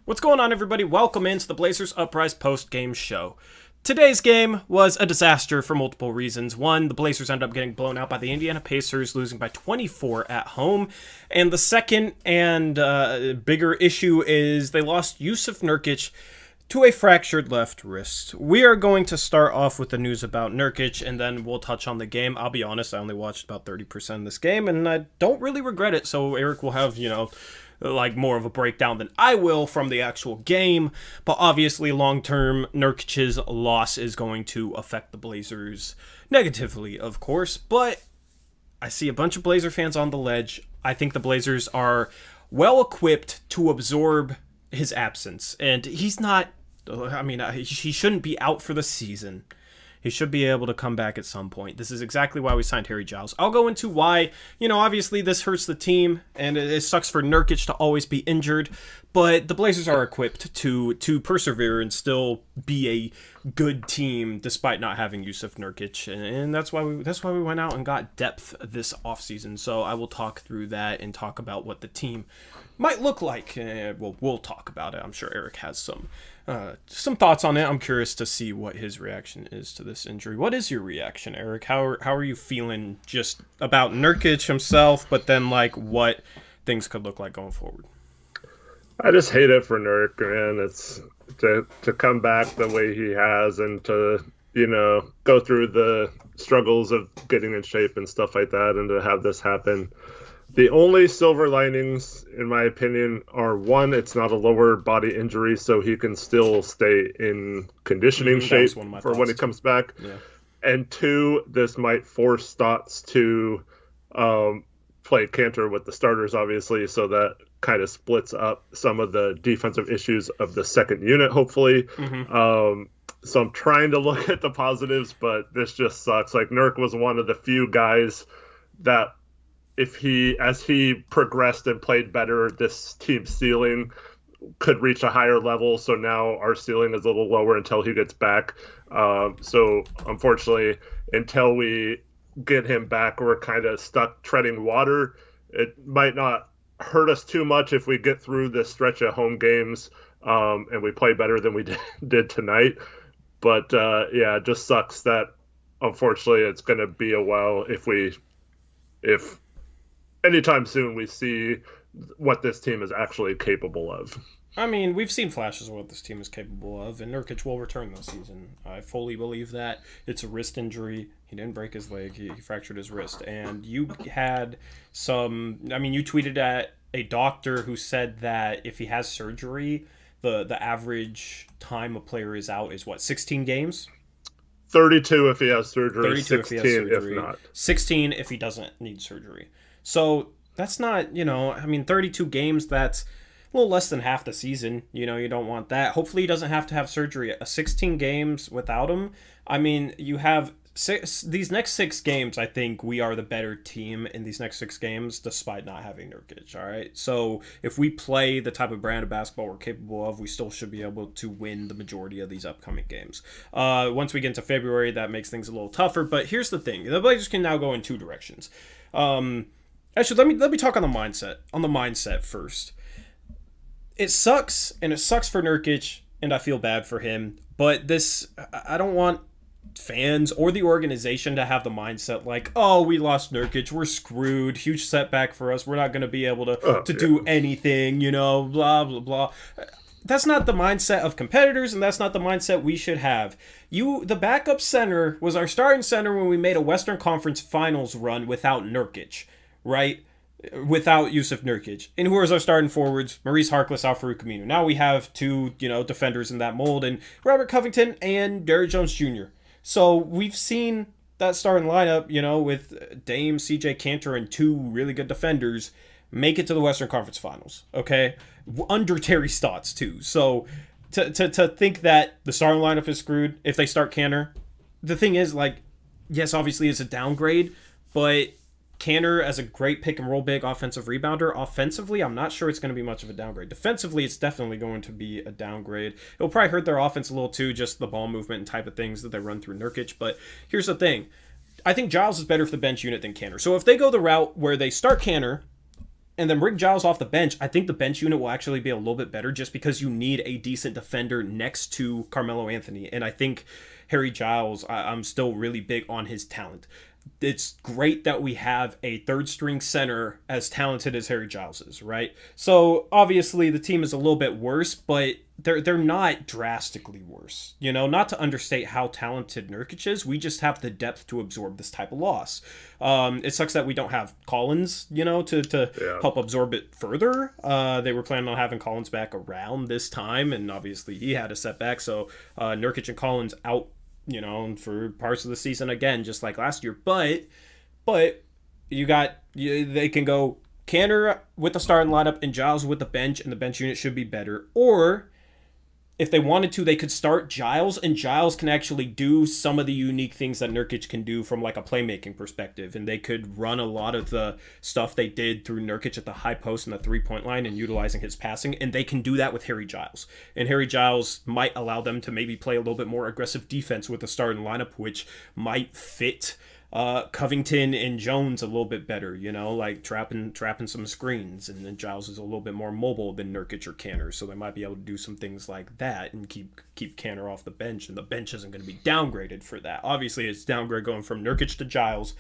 What's going on, everybody? Welcome into the Blazers Uprise post-game show. Today's game was a disaster for multiple reasons. One, the Blazers ended up getting blown out by the Indiana Pacers, losing by 24 at home. And the second and bigger issue is they lost Jusuf Nurkic to a fractured left wrist. We are going to start off with the news about Nurkic, and then we'll touch on the game. I'll be honest, I only watched about 30% of this game, and I don't really regret it, so Eric will have, like more of a breakdown than I will from the actual game. But obviously, long-term, Nurkic's loss is going to affect the Blazers negatively, of course. But I see a bunch of Blazer fans on the ledge. I think the Blazers are well-equipped to absorb his absence. And he's not, he shouldn't be out for the season. He should be able to come back at some point. This is exactly why we signed Harry Giles. I'll go into why, obviously this hurts the team, and it sucks for Nurkic to always be injured, but the Blazers are equipped to persevere and still be a good team despite not having Jusuf Nurkic, and that's why we went out and got depth this offseason. So I will talk through that and talk about what the team might look like. We'll talk about it. I'm sure Eric has some thoughts on it. I'm curious to see what his reaction is to this injury. What is your reaction, Eric? How are you feeling just about Nurkic himself, but then like what things could look like going forward? I just hate it for Nurk, man. It's to come back the way he has and to, go through the struggles of getting in shape and stuff like that, and to have this happen. The only silver linings, in my opinion, are one, it's not a lower body injury, so he can still stay in conditioning shape for when he comes back. Yeah. And two, this might force Stotts to play Cantor with the starters, obviously, so that kind of splits up some of the defensive issues of the second unit, hopefully. Mm-hmm. So I'm trying to look at the positives, but this just sucks. Like, Nurk was one of the few guys that as he progressed and played better, this team's ceiling could reach a higher level. So now our ceiling is a little lower until he gets back. So unfortunately, until we get him back, we're kind of stuck treading water. It might not hurt us too much if we get through this stretch of home games and we play better than we did tonight. But it just sucks that unfortunately it's going to be a while if anytime soon we see what this team is actually capable of. I mean, we've seen flashes of what this team is capable of, and Nurkic will return this season. I fully believe that. It's a wrist injury. He didn't break his leg. He fractured his wrist. And you had you tweeted at a doctor who said that if he has surgery, the average time a player is out is 16 games? 32 if he has surgery, 32 16 if he has surgery, if not. 16 if he doesn't need surgery. So that's not, 32 games, that's a little less than half the season. You don't want that. Hopefully he doesn't have to have surgery. 16 games without him, you have these next 6 games. I think we are the better team in these next 6 games despite not having Nurkic, all right? So if we play the type of brand of basketball we're capable of, we still should be able to win the majority of these upcoming games. Once we get into February, that makes things a little tougher, but here's the thing. The Blazers can now go in 2 directions. Actually, let me talk on the mindset. On the mindset first. It sucks, and it sucks for Nurkic, and I feel bad for him. But I don't want fans or the organization to have the mindset like, oh, we lost Nurkic, we're screwed, huge setback for us, we're not going to be able to do anything, blah, blah, blah. That's not the mindset of competitors, and that's not the mindset we should have. The backup center was our starting center when we made a Western Conference Finals run without Nurkic. Right? Without Jusuf Nurkic. And who is our starting forwards? Maurice Harkless, Al-Farouq Aminu. Now we have 2, defenders in that mold, and Robert Covington and Derrick Jones Jr. So we've seen that starting lineup, with Dame, CJ Cantor, and 2 really good defenders make it to the Western Conference Finals. Okay? Under Terry Stotts, too. So to think that the starting lineup is screwed if they start Cantor, the thing is, yes, obviously it's a downgrade, but Cantor as a great pick and roll big offensive rebounder. Offensively, I'm not sure it's going to be much of a downgrade. Defensively, it's definitely going to be a downgrade. It'll probably hurt their offense a little too, just the ball movement and type of things that they run through Nurkic. But here's the thing. I think Giles is better for the bench unit than Cantor. So if they go the route where they start Cantor and then bring Giles off the bench. I think the bench unit will actually be a little bit better just because you need a decent defender next to Carmelo Anthony. And I think Harry Giles, I'm still really big on his talent. It's great that we have a third string center as talented as Harry Giles is, right? So obviously the team is a little bit worse, but they're not drastically worse. You know, not to understate how talented Nurkic is, we just have the depth to absorb this type of loss. It sucks that we don't have Collins, you know, to help absorb it further. They were planning on having Collins back around this time, and obviously he had a setback. So Nurkic and Collins out, you know, for parts of the season again, just like last year. But they can go Kanter with the starting lineup and Giles with the bench, and the bench unit should be better. Or if they wanted to, they could start Giles, and Giles can actually do some of the unique things that Nurkic can do from like a playmaking perspective, and they could run a lot of the stuff they did through Nurkic at the high post and the three-point line and utilizing his passing, and they can do that with Harry Giles. And Harry Giles might allow them to maybe play a little bit more aggressive defense with the starting lineup, which might fit Covington and Jones a little bit better, you know, like trapping some screens, and then Giles is a little bit more mobile than Nurkic or Kanter, so they might be able to do some things like that and keep Kanter off the bench, and the bench isn't going to be downgraded for that. Obviously, it's downgrade going from Nurkic to Giles,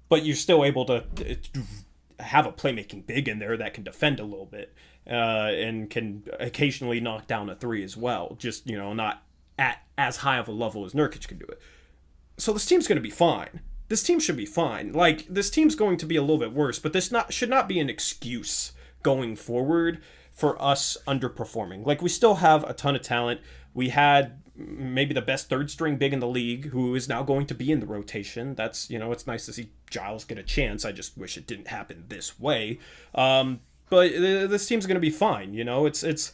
but you're still able to have a playmaking big in there that can defend a little bit and can occasionally knock down a three as well, just, you know, not at as high of a level as Nurkic can do it. So this team's going to be fine. This team should be fine. Like, this team's going to be a little bit worse, but this should not be an excuse going forward for us underperforming. Like, we still have a ton of talent. We had maybe the best third string big in the league, who is now going to be in the rotation. That's, you know, it's nice to see Giles get a chance. I just wish it didn't happen this way. But this team's going to be fine. You know, it's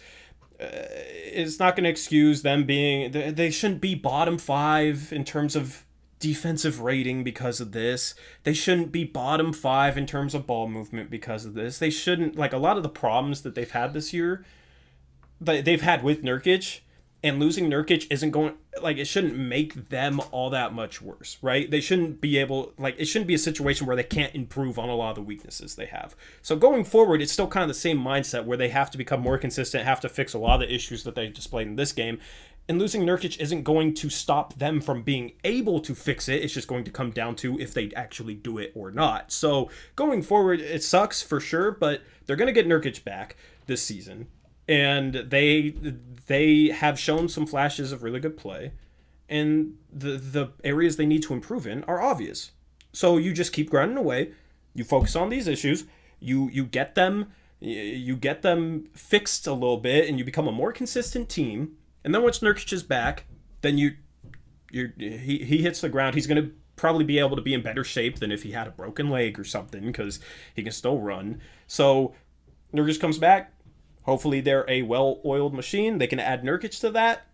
not going to excuse them being. They shouldn't be bottom 5 in terms of defensive rating because of this. They shouldn't be bottom 5 in terms of ball movement because of this. They shouldn't, like, a lot of the problems that they've had this year, they've had with Nurkic, and losing Nurkic isn't going, like, it shouldn't make them all that much worse, right? They shouldn't be able, like, it shouldn't be a situation where they can't improve on a lot of the weaknesses they have. So going forward, it's still kind of the same mindset where they have to become more consistent, have to fix a lot of the issues that they displayed in this game. And losing Nurkic isn't going to stop them from being able to fix it. It's just going to come down to if they actually do it or not. So going forward, it sucks for sure, but they're going to get Nurkic back this season. And they have shown some flashes of really good play. And the areas they need to improve in are obvious. So you just keep grinding away. You focus on these issues. You get them fixed a little bit, and you become a more consistent team. And then once Nurkic is back, then he hits the ground. He's going to probably be able to be in better shape than if he had a broken leg or something, because he can still run. So Nurkic comes back. Hopefully they're a well-oiled machine. They can add Nurkic to that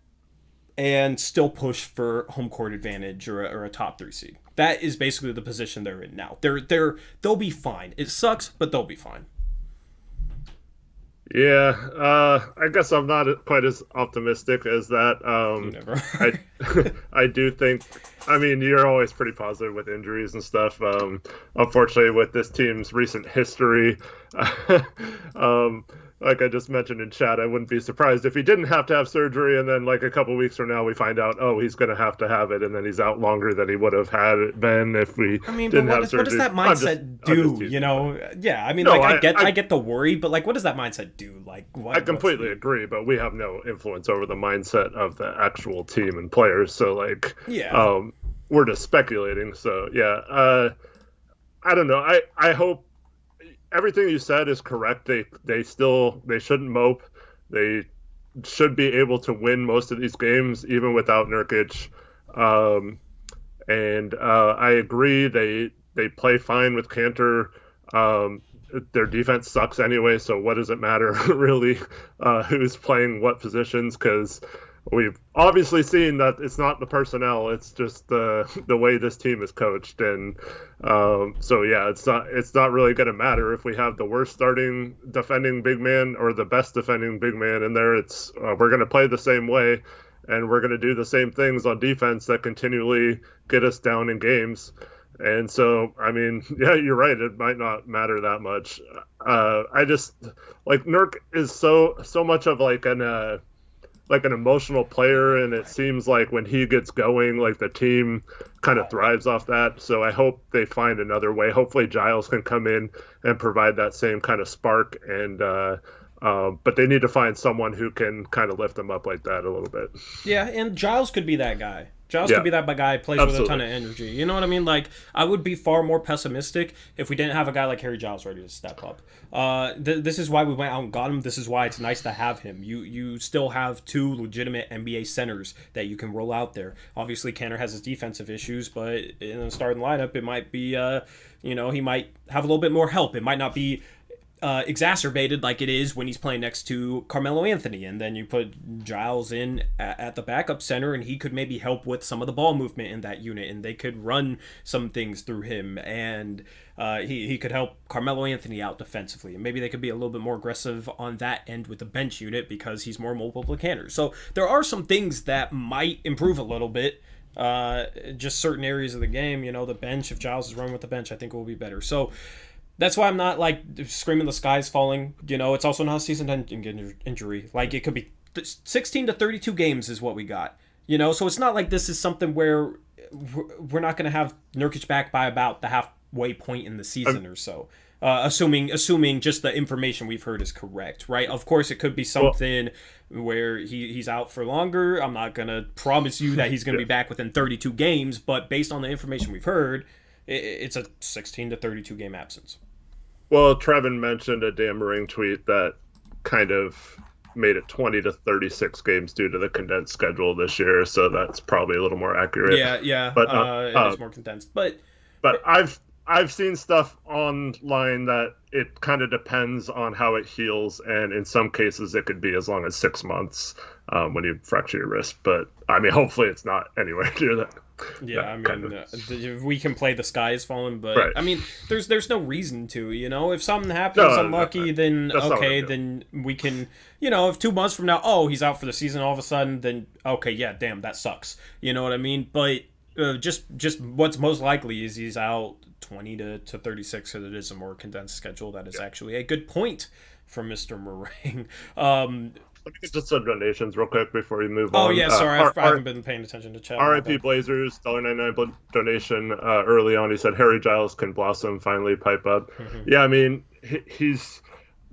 and still push for home court advantage or a top 3 seed. That is basically the position they're in now. They'll be fine. It sucks, but they'll be fine. Yeah, I guess I'm not quite as optimistic as that. I do think, I mean, you're always pretty positive with injuries and stuff. Unfortunately, with this team's recent history, like I just mentioned in chat, I wouldn't be surprised if he didn't have to have surgery, and then like a couple weeks from now we find out, oh, he's going to have it, and then he's out longer than he would have had it been if we didn't have surgery. What does that mindset do? You know, yeah, I mean, no, I get the worry, but like, what does that mindset do? Like, I completely agree, but we have no influence over the mindset of the actual team and players. So like, yeah, we're just speculating. So yeah, I don't know. I hope everything you said is correct. They shouldn't mope. They should be able to win most of these games even without Nurkic. And I agree. They play fine with Kanter. Their defense sucks anyway, so what does it matter really who's playing what positions? Because we've obviously seen that it's not the personnel, it's just the way this team is coached. And so yeah, it's not really going to matter if we have the worst starting defending big man or the best defending big man in there. It's we're going to play the same way, and we're going to do the same things on defense that continually get us down in games. And so, I mean, yeah, you're right. It might not matter that much. I just like Nurk is so much of like an emotional player, and it seems like when he gets going, like the team kind of thrives off that. So I hope they find another way. Hopefully Giles can come in and provide that same kind of spark, and but they need to find someone who can kind of lift them up like that a little bit. Yeah, and Giles could be that guy. Giles Yeah, could be that guy, plays with a ton absolutely. of energy. You know what I mean? Like, I would be far more pessimistic if we didn't have a guy like Harry Giles ready to step up. This is why we went out and got him. This is why it's nice to have him. You still have two legitimate NBA centers that you can roll out there. Obviously, Canner has his defensive issues, but in the starting lineup, it might be, he might have a little bit more help. It might not be exacerbated like it is when he's playing next to Carmelo Anthony, and then you put Giles in at the backup center, and he could maybe help with some of the ball movement in that unit, and they could run some things through him, and he could help Carmelo Anthony out defensively, and maybe they could be a little bit more aggressive on that end with the bench unit because he's more mobile than Canner. So there are some things that might improve a little bit. Just certain areas of the game, the bench. If Giles is running with the bench, I think it will be better. So that's why I'm not like screaming the sky's falling. It's also not a season-ending injury. Like it could be 16 to 32 games is what we got. So it's not like this is something where we're not going to have Nurkic back by about the halfway point in the season or so. Assuming just the information we've heard is correct, right? Of course, it could be something where he's out for longer. I'm not going to promise you that he's going to be back within 32 games, but based on the information we've heard, it's a 16 to 32 game absence. Well, Trevin mentioned a Dan Marine tweet that kind of made it 20 to 36 games due to the condensed schedule this year, so that's probably a little more accurate. Yeah, But it is more condensed. but I've seen stuff online that it kind of depends on how it heals, and in some cases it could be as long as 6 months when you fracture your wrist. But I mean, hopefully it's not anywhere near that. Yeah, I mean, we can play the sky is falling, but right. I mean, there's no reason to, If something happens unlucky, then okay, then we can, if 2 months from now, oh, he's out for the season all of a sudden, then okay, yeah, damn, that sucks. You know what I mean? But just what's most likely is he's out 20 to 36, so that is a more condensed schedule. That is actually a good point from Mr. Meringue. Let me get to some donations real quick before we move on. Oh, yeah, sorry, I haven't been paying attention to chat. RIP Blazers, $1.99 donation early on. He said Harry Giles can blossom, finally pipe up. Mm-hmm. Yeah, I mean, he's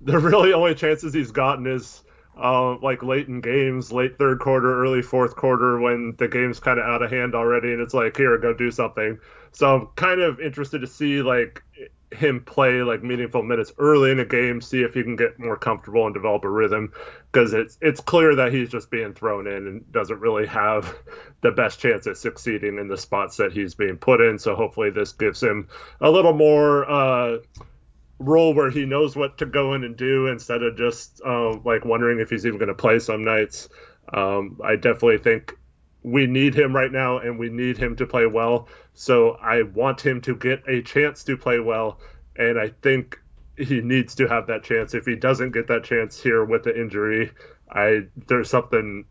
the really only chances he's gotten is like late in games, late third quarter, early fourth quarter, when the game's kind of out of hand already, and it's like, here, go do something. So I'm kind of interested to see like him play like meaningful minutes early in a game, see if he can get more comfortable and develop a rhythm, because it's clear that he's just being thrown in and doesn't really have the best chance at succeeding in the spots that he's being put in. So hopefully this gives him a little more role where he knows what to go in and do instead of just like wondering if he's even going to play some nights. I definitely think we need him right now, and we need him to play well. So I want him to get a chance to play well, and I think he needs to have that chance. If he doesn't get that chance here with the injury, there's something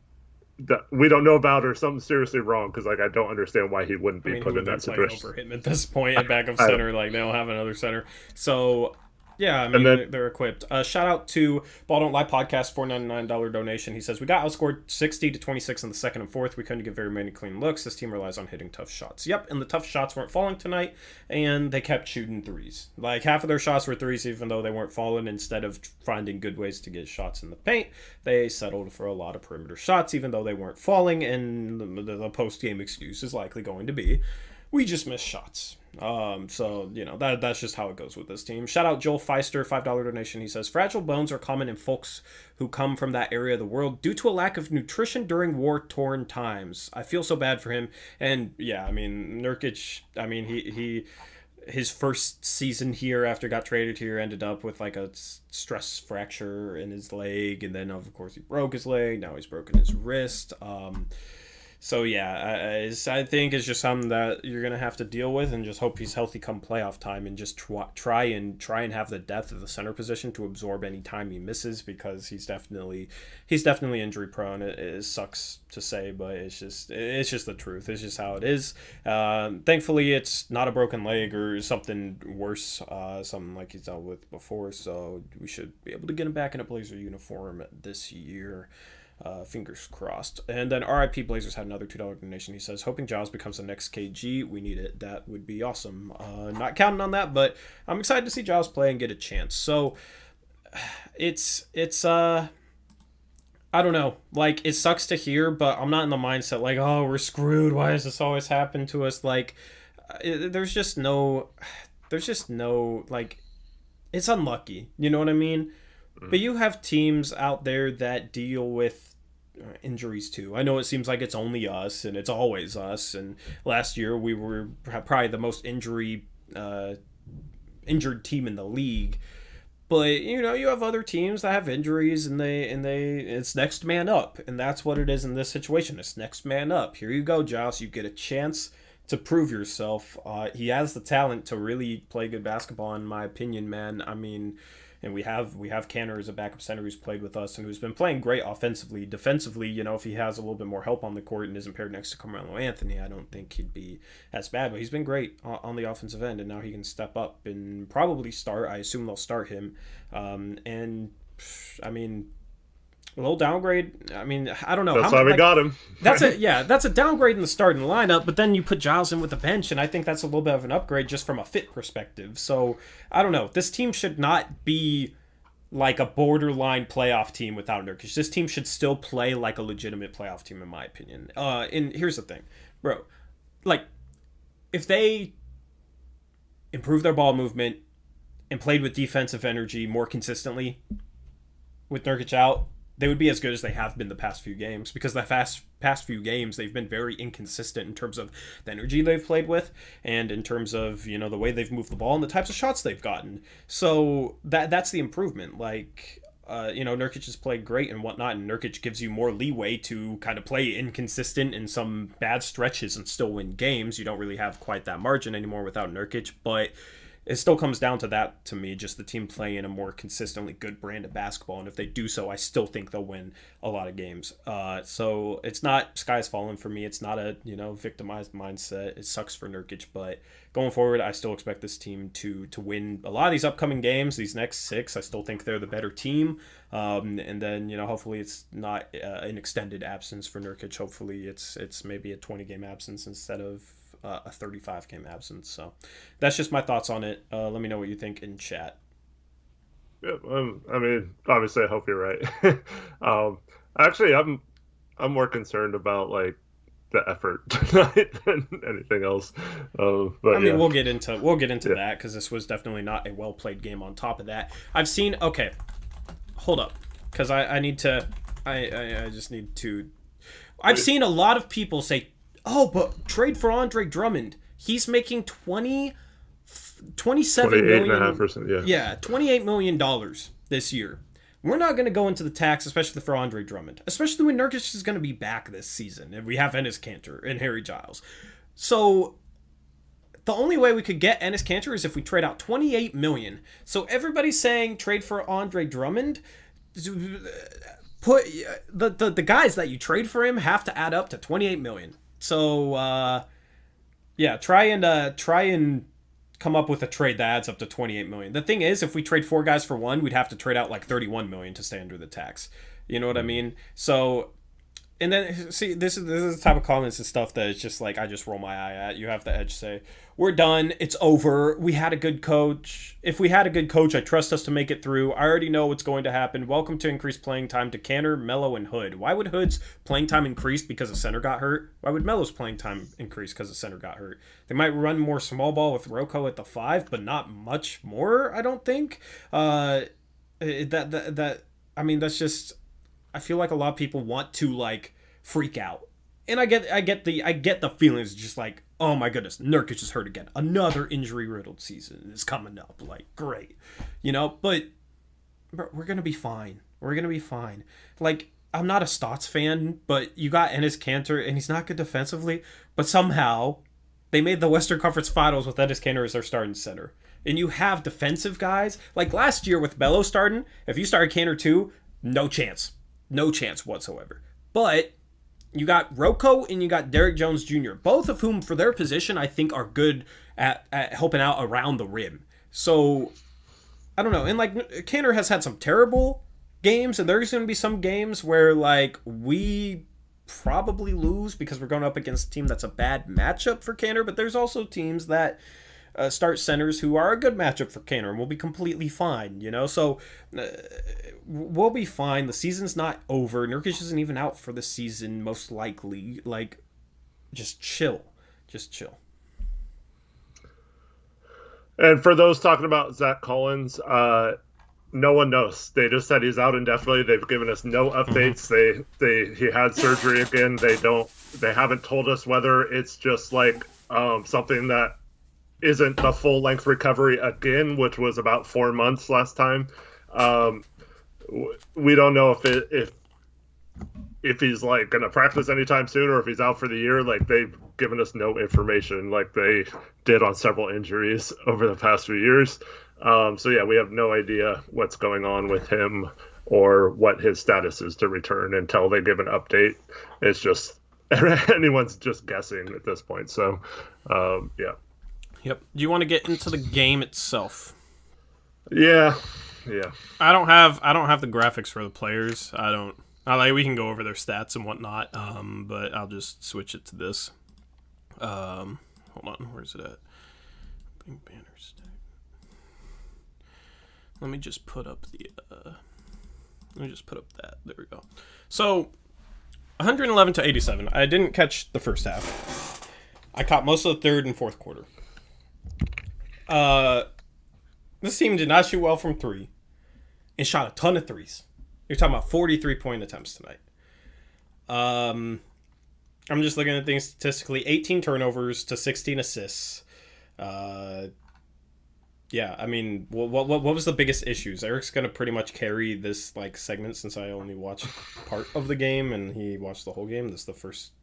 that we don't know about or something seriously wrong, because like I don't understand why he wouldn't be put in that situation. Over him at this point at backup center, like they don't have another center. So yeah, I mean, they're equipped. Shout out to Ball Don't Lie Podcast, $4.99 donation. He says, we got outscored 60 to 26 in the second and fourth. We couldn't get very many clean looks. This team relies on hitting tough shots. Yep, and the tough shots weren't falling tonight, and they kept shooting threes. Like, half of their shots were threes, even though they weren't falling. Instead of finding good ways to get shots in the paint, they settled for a lot of perimeter shots, even though they weren't falling, and the post-game excuse is likely going to be, we just missed shots. So that's just how it goes with this team. Shout out Joel Feister, $5 donation. He says, fragile bones are common in folks who come from that area of the world due to a lack of nutrition during war-torn times. I feel so bad for him. And yeah, I mean, Nurkic, I mean, he his first season here after got traded here ended up with like a stress fracture in his leg, and then of course he broke his leg. Now he's broken his wrist. So yeah, I think it's just something that you're gonna have to deal with, and just hope he's healthy come playoff time, and just try and have the depth of the center position to absorb any time he misses, because he's definitely injury prone. It sucks to say, but it's just the truth. It's just how it is. Thankfully, it's not a broken leg or something worse, something like he's dealt with before. So we should be able to get him back in a Blazer uniform this year. Fingers crossed. And then RIP Blazers had another $2 donation. He says, hoping Giles becomes the next KG. We need it. That would be awesome. Not counting on that, but I'm excited to see Giles play and get a chance. So it's I don't know. Like, it sucks to hear, but I'm not in the mindset like, oh, we're screwed. Why does this always happen to us? Like, there's just no like, it's unlucky. You know what I mean? But you have teams out there that deal with injuries too. I know it seems like it's only us and it's always us. And last year we were probably the most injured team in the league. But you have other teams that have injuries, and it's next man up, and that's what it is in this situation. It's next man up. Here you go, Giles. You get a chance to prove yourself. He has the talent to really play good basketball, in my opinion, man. I mean, and we have Canner as a backup center who's played with us and who's been playing great offensively. Defensively, if he has a little bit more help on the court and isn't paired next to Carmelo Anthony, I don't think he'd be as bad. But he's been great on the offensive end, and now he can step up and probably start. I assume they'll start him. And I mean, a little downgrade. I mean, I don't know. That's why we got him. That's a downgrade in the starting lineup, but then you put Giles in with the bench, and I think that's a little bit of an upgrade just from a fit perspective. So I don't know. This team should not be like a borderline playoff team without Nurkic. This team should still play like a legitimate playoff team, in my opinion. And here's the thing, bro. Like, if they improve their ball movement and played with defensive energy more consistently with Nurkic out, they would be as good as they have been the past few games, because the past few games they've been very inconsistent in terms of the energy they've played with and in terms of the way they've moved the ball and the types of shots they've gotten. So that's the improvement. Like Nurkic has played great and whatnot, and Nurkic gives you more leeway to kind of play inconsistent in some bad stretches and still win games. You don't really have quite that margin anymore without Nurkic, but it still comes down to that, to me, just the team playing a more consistently good brand of basketball. And if they do so, I still think they'll win a lot of games. So it's not sky's falling for me. It's not a victimized mindset. It sucks for Nurkic, but going forward, I still expect this team to win a lot of these upcoming games. These next 6, I still think they're the better team. And then hopefully it's not an extended absence for Nurkic. Hopefully it's maybe a 20-game absence instead of a 35-game absence. So that's just my thoughts on it. Let me know what you think in chat. Yeah, I mean, obviously, I hope you're right. Actually, I'm more concerned about like the effort tonight than anything else. But I mean, we'll get into that, because this was definitely not a well played game. On top of that, I've seen. Okay, hold up, because I need to. I just need to. I've seen a lot of people say, oh, but trade for Andre Drummond. He's making $27 million. 28.5%, yeah, $28 million this year. We're not going to go into the tax, especially for Andre Drummond, especially when Nurkic is going to be back this season, and we have Enes Kanter and Harry Giles. So the only way we could get Enes Kanter is if we trade out $28 million. So everybody's saying trade for Andre Drummond. Put the guys that you trade for him have to add up to $28 million. So, try and come up with a trade that adds up to $28 million. The thing is, if we trade 4 guys for 1, we'd have to trade out like $31 million to stay under the tax. You know what I mean? So, and then see, this is the type of comments and stuff that it's just like I just roll my eye at. You have the edge say, "We're done. It's over. We had a good coach. If we had a good coach, I trust us to make it through. I already know what's going to happen. Welcome to increased playing time to Canner, Melo, and Hood." Why would Hood's playing time increase because a center got hurt? Why would Melo's playing time increase because a center got hurt? They might run more small ball with Rocco at the 5, but not much more, I don't think. I mean, that's just, I feel like a lot of people want to like freak out. And I get the feelings just like, oh my goodness, Nurkic is hurt again. Another injury-riddled season is coming up. Like, great. But we're going to be fine. We're going to be fine. Like, I'm not a Stotts fan, but you got Enes Kanter, and he's not good defensively, but somehow they made the Western Conference Finals with Enes Kanter as their starting center. And you have defensive guys. Like last year with Bello starting, if you started Kanter too, no chance. No chance whatsoever. But you got Rocco and you got Derek Jones Jr., both of whom, for their position, I think are good at helping out around the rim. So, I don't know. And, like, Kanter has had some terrible games, and there's going to be some games where, like, we probably lose because we're going up against a team that's a bad matchup for Kanter, but there's also teams that start centers who are a good matchup for Kanter and we'll be completely fine, you know? So we'll be fine. The season's not over. Nurkic isn't even out for the season, most likely. Like, just chill. Just chill. And for those talking about Zach Collins, no one knows. They just said he's out indefinitely. They've given us no updates. He had surgery again. They haven't told us whether it's just like something that isn't the full length recovery again, which was about 4 months last time. We don't know if he's like going to practice anytime soon or if he's out for the year. Like, they've given us no information like they did on several injuries over the past few years. So yeah, we have no idea what's going on with him or what his status is to return until they give an update. It's just anyone's just guessing at this point. So yeah. Yep. Do you want to get into the game itself? Yeah. I don't have the graphics for the players. We can go over their stats and whatnot. But I'll just switch it to this. Hold on, where's it at? Banner stack. Let me just put up that. There we go. So 111 to 87. I didn't catch the first half. I caught most of the third and fourth quarter. This team did not shoot well from three and shot a ton of threes. You're talking about 43-point attempts tonight. I'm just looking at things statistically. 18 turnovers to 16 assists. Yeah, I mean, what was the biggest issues? Eric's going to pretty much carry this like segment since I only watched part of the game and he watched the whole game. This is the first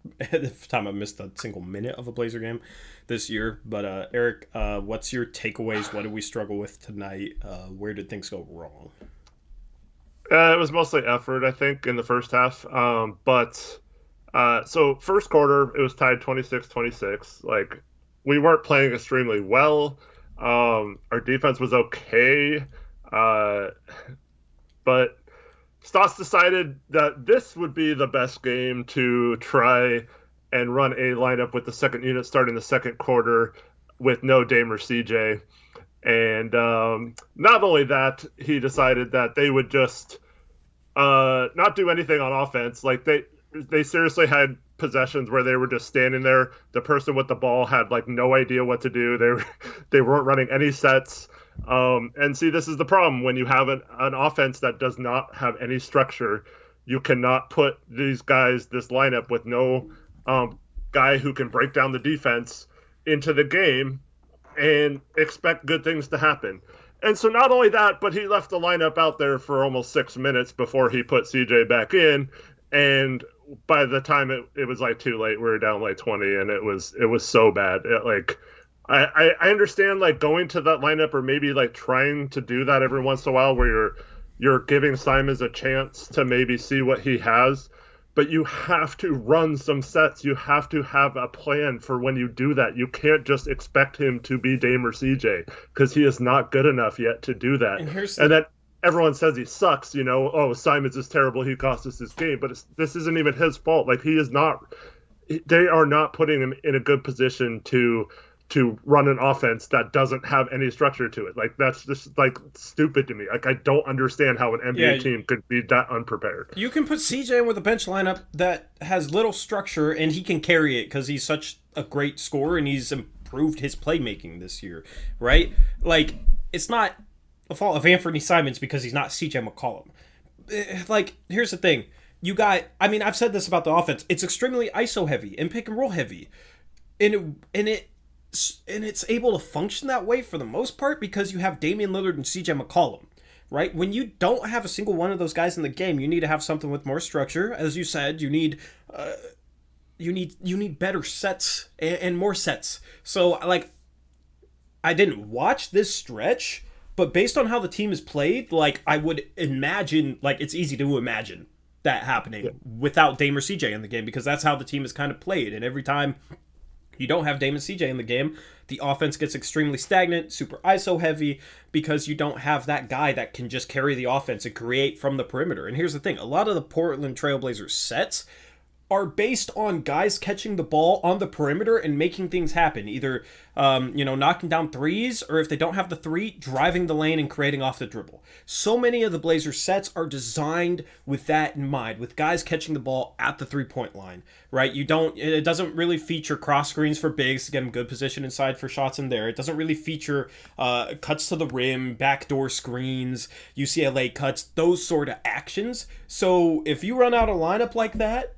time I missed a single minute of a Blazer game this year. But Eric, what's your takeaways? What did we struggle with tonight? Where did things go wrong? It was mostly effort, I think, in the first half. So first quarter, it was tied 26-26. Like, we weren't playing extremely well. Our defense was okay, but Stotts decided that this would be the best game to try and run a lineup with the second unit starting the second quarter with no Dame or CJ. And not only that, he decided that they would just not do anything on offense. Like, they seriously had possessions where they were just standing there. The person with the ball had like no idea what to do. They weren't running any sets. And see, this is the problem when you have an offense that does not have any structure. You cannot put these guys, this lineup with no guy who can break down the defense into the game and expect good things to happen. And so not only that, but he left the lineup out there for almost 6 minutes before he put CJ back in. And by the time it was like too late, we were down like 20, and it was so bad. I understand like going to that lineup or maybe like trying to do that every once in a while where you're giving Simons a chance to maybe see what he has, but you have to run some sets. You have to have a plan for when you do that. You can't just expect him to be Dame or CJ because he is not good enough yet to do that. And that everyone says he sucks, you know, oh, Simons is terrible, he cost us this game, but this isn't even his fault. Like, they are not putting him in a good position to run an offense that doesn't have any structure to it. Like, that's just like stupid to me. Like, I don't understand how an NBA team could be that unprepared. You can put CJ in with a bench lineup that has little structure and he can carry it because he's such a great scorer and he's improved his playmaking this year, right? Like, it's not the fault of Anthony Simons because he's not CJ McCollum. Like, here's the thing. I've said this about the offense. It's extremely ISO heavy and pick and roll heavy. And it's able to function that way for the most part because you have Damian Lillard and CJ McCollum. right? When you don't have a single one of those guys in the game, you need to have something with more structure. As you said, you need better sets and more sets. So like, I didn't watch this stretch, but based on how the team is played, like I would imagine, like it's easy to imagine that happening without Dame or CJ in the game, because that's how the team is kind of played. And every time you don't have Dame and CJ in the game, the offense gets extremely stagnant, super ISO heavy, because you don't have that guy that can just carry the offense and create from the perimeter. And here's the thing, a lot of the Portland Trailblazers sets are based on guys catching the ball on the perimeter and making things happen. Either, knocking down threes, or if they don't have the three, driving the lane and creating off the dribble. So many of the Blazers sets are designed with that in mind, with guys catching the ball at the three-point line, right? It doesn't really feature cross screens for bigs to get them good position inside for shots in there. It doesn't really feature cuts to the rim, backdoor screens, UCLA cuts, those sort of actions. So if you run out a lineup like that,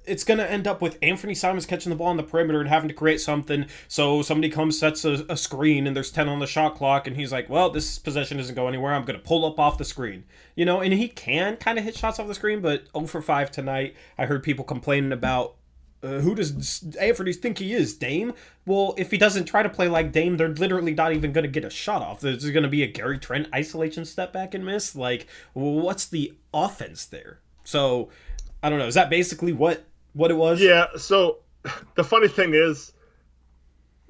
it's going to end up with Anthony Simons catching the ball on the perimeter and having to create something. So somebody comes, sets a screen, and there's 10 on the shot clock, and he's like, well, this possession doesn't go anywhere. I'm going to pull up off the screen. And he can kind of hit shots off the screen, but 0 for 5 tonight. I heard people complaining about, who does Anthony think he is, Dame? Well, if he doesn't try to play like Dame, they're literally not even going to get a shot off. There's going to be a Gary Trent isolation step back and miss. Like, what's the offense there? So, I don't know. Is that basically what it was? Yeah, so the funny thing is,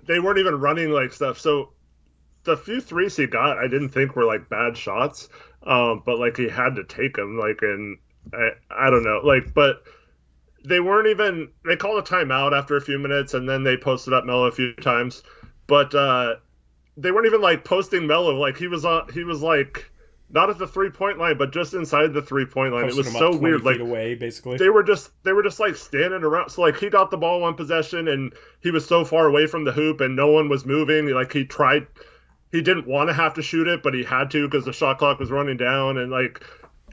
they weren't even running like stuff. So the few threes he got, I didn't think were like bad shots, but like he had to take them. Like, and I don't know, like, but they weren't even. They called a timeout after a few minutes, and then they posted up Melo a few times, but they weren't even like posting Melo. Like he was like, not at the 3-point line, but just inside the 3-point line. Posted it was so weird. Like away, basically. They were just like standing around. So like he got the ball one possession, and he was so far away from the hoop, and no one was moving. Like he didn't want to have to shoot it, but he had to because the shot clock was running down, and like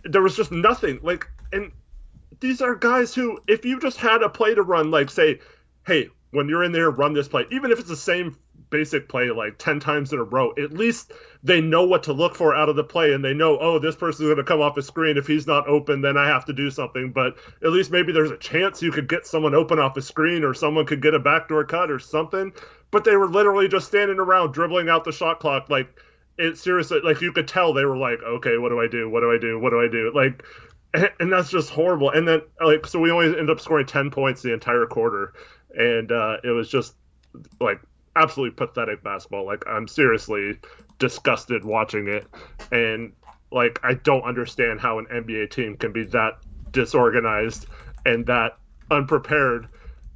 there was just nothing. Like, and these are guys who, if you just had a play to run, like say, hey, when you're in there, run this play, even if it's the same basic play like 10 times in a row, at least they know what to look for out of the play, and they know, oh, this person's going to come off a screen. If he's not open, then I have to do something. But at least maybe there's a chance you could get someone open off a screen, or someone could get a backdoor cut or something. But they were literally just standing around dribbling out the shot clock. Like, it seriously, like you could tell they were like, okay, what do I do? What do I do? What do I do? Like, and that's just horrible. And then like, so we only ended up scoring 10 points the entire quarter. And it was just like absolutely pathetic basketball. Like, I'm seriously disgusted watching it, and like I don't understand how an NBA team can be that disorganized and that unprepared,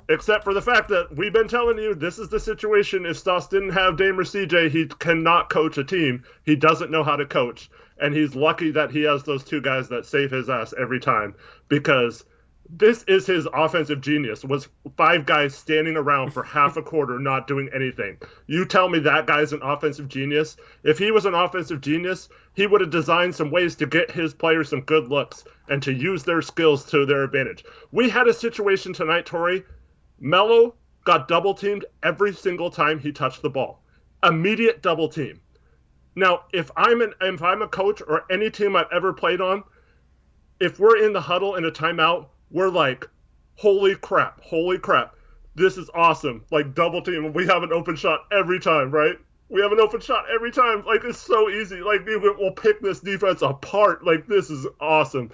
except for the fact that we've been telling you this is the situation. If Stoss didn't have Dame or CJ, he cannot coach a team. He doesn't know how to coach, and he's lucky that he has those two guys that save his ass every time, because this is his offensive genius, was 5 guys standing around for half a quarter not doing anything. You tell me that guy's an offensive genius? If he was an offensive genius, he would have designed some ways to get his players some good looks and to use their skills to their advantage. We had a situation tonight, Tori. Melo got double teamed every single time he touched the ball. Immediate double team. Now, if I'm a coach or any team I've ever played on, if we're in the huddle in a timeout, we're like, holy crap, this is awesome. Like, double team, we have an open shot every time, right? We have an open shot every time. Like, it's so easy. Like, we'll pick this defense apart. Like, this is awesome.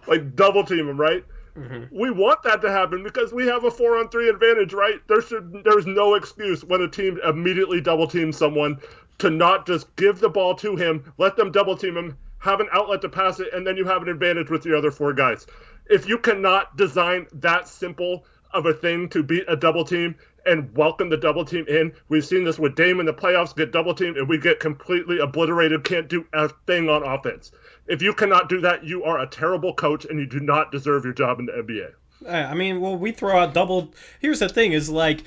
Like, double team them, right? Mm-hmm. We want that to happen because we have a 4-on-3 advantage, right? There's no excuse when a team immediately double teams someone to not just give the ball to him, let them double team him, have an outlet to pass it, and then you have an advantage with the other 4 guys. If you cannot design that simple of a thing to beat a double team and welcome the double team in, we've seen this with Dame in the playoffs, get double teamed and we get completely obliterated, can't do a thing on offense. If you cannot do that, you are a terrible coach and you do not deserve your job in the NBA. I mean, well, we throw out double. Here's the thing is, like,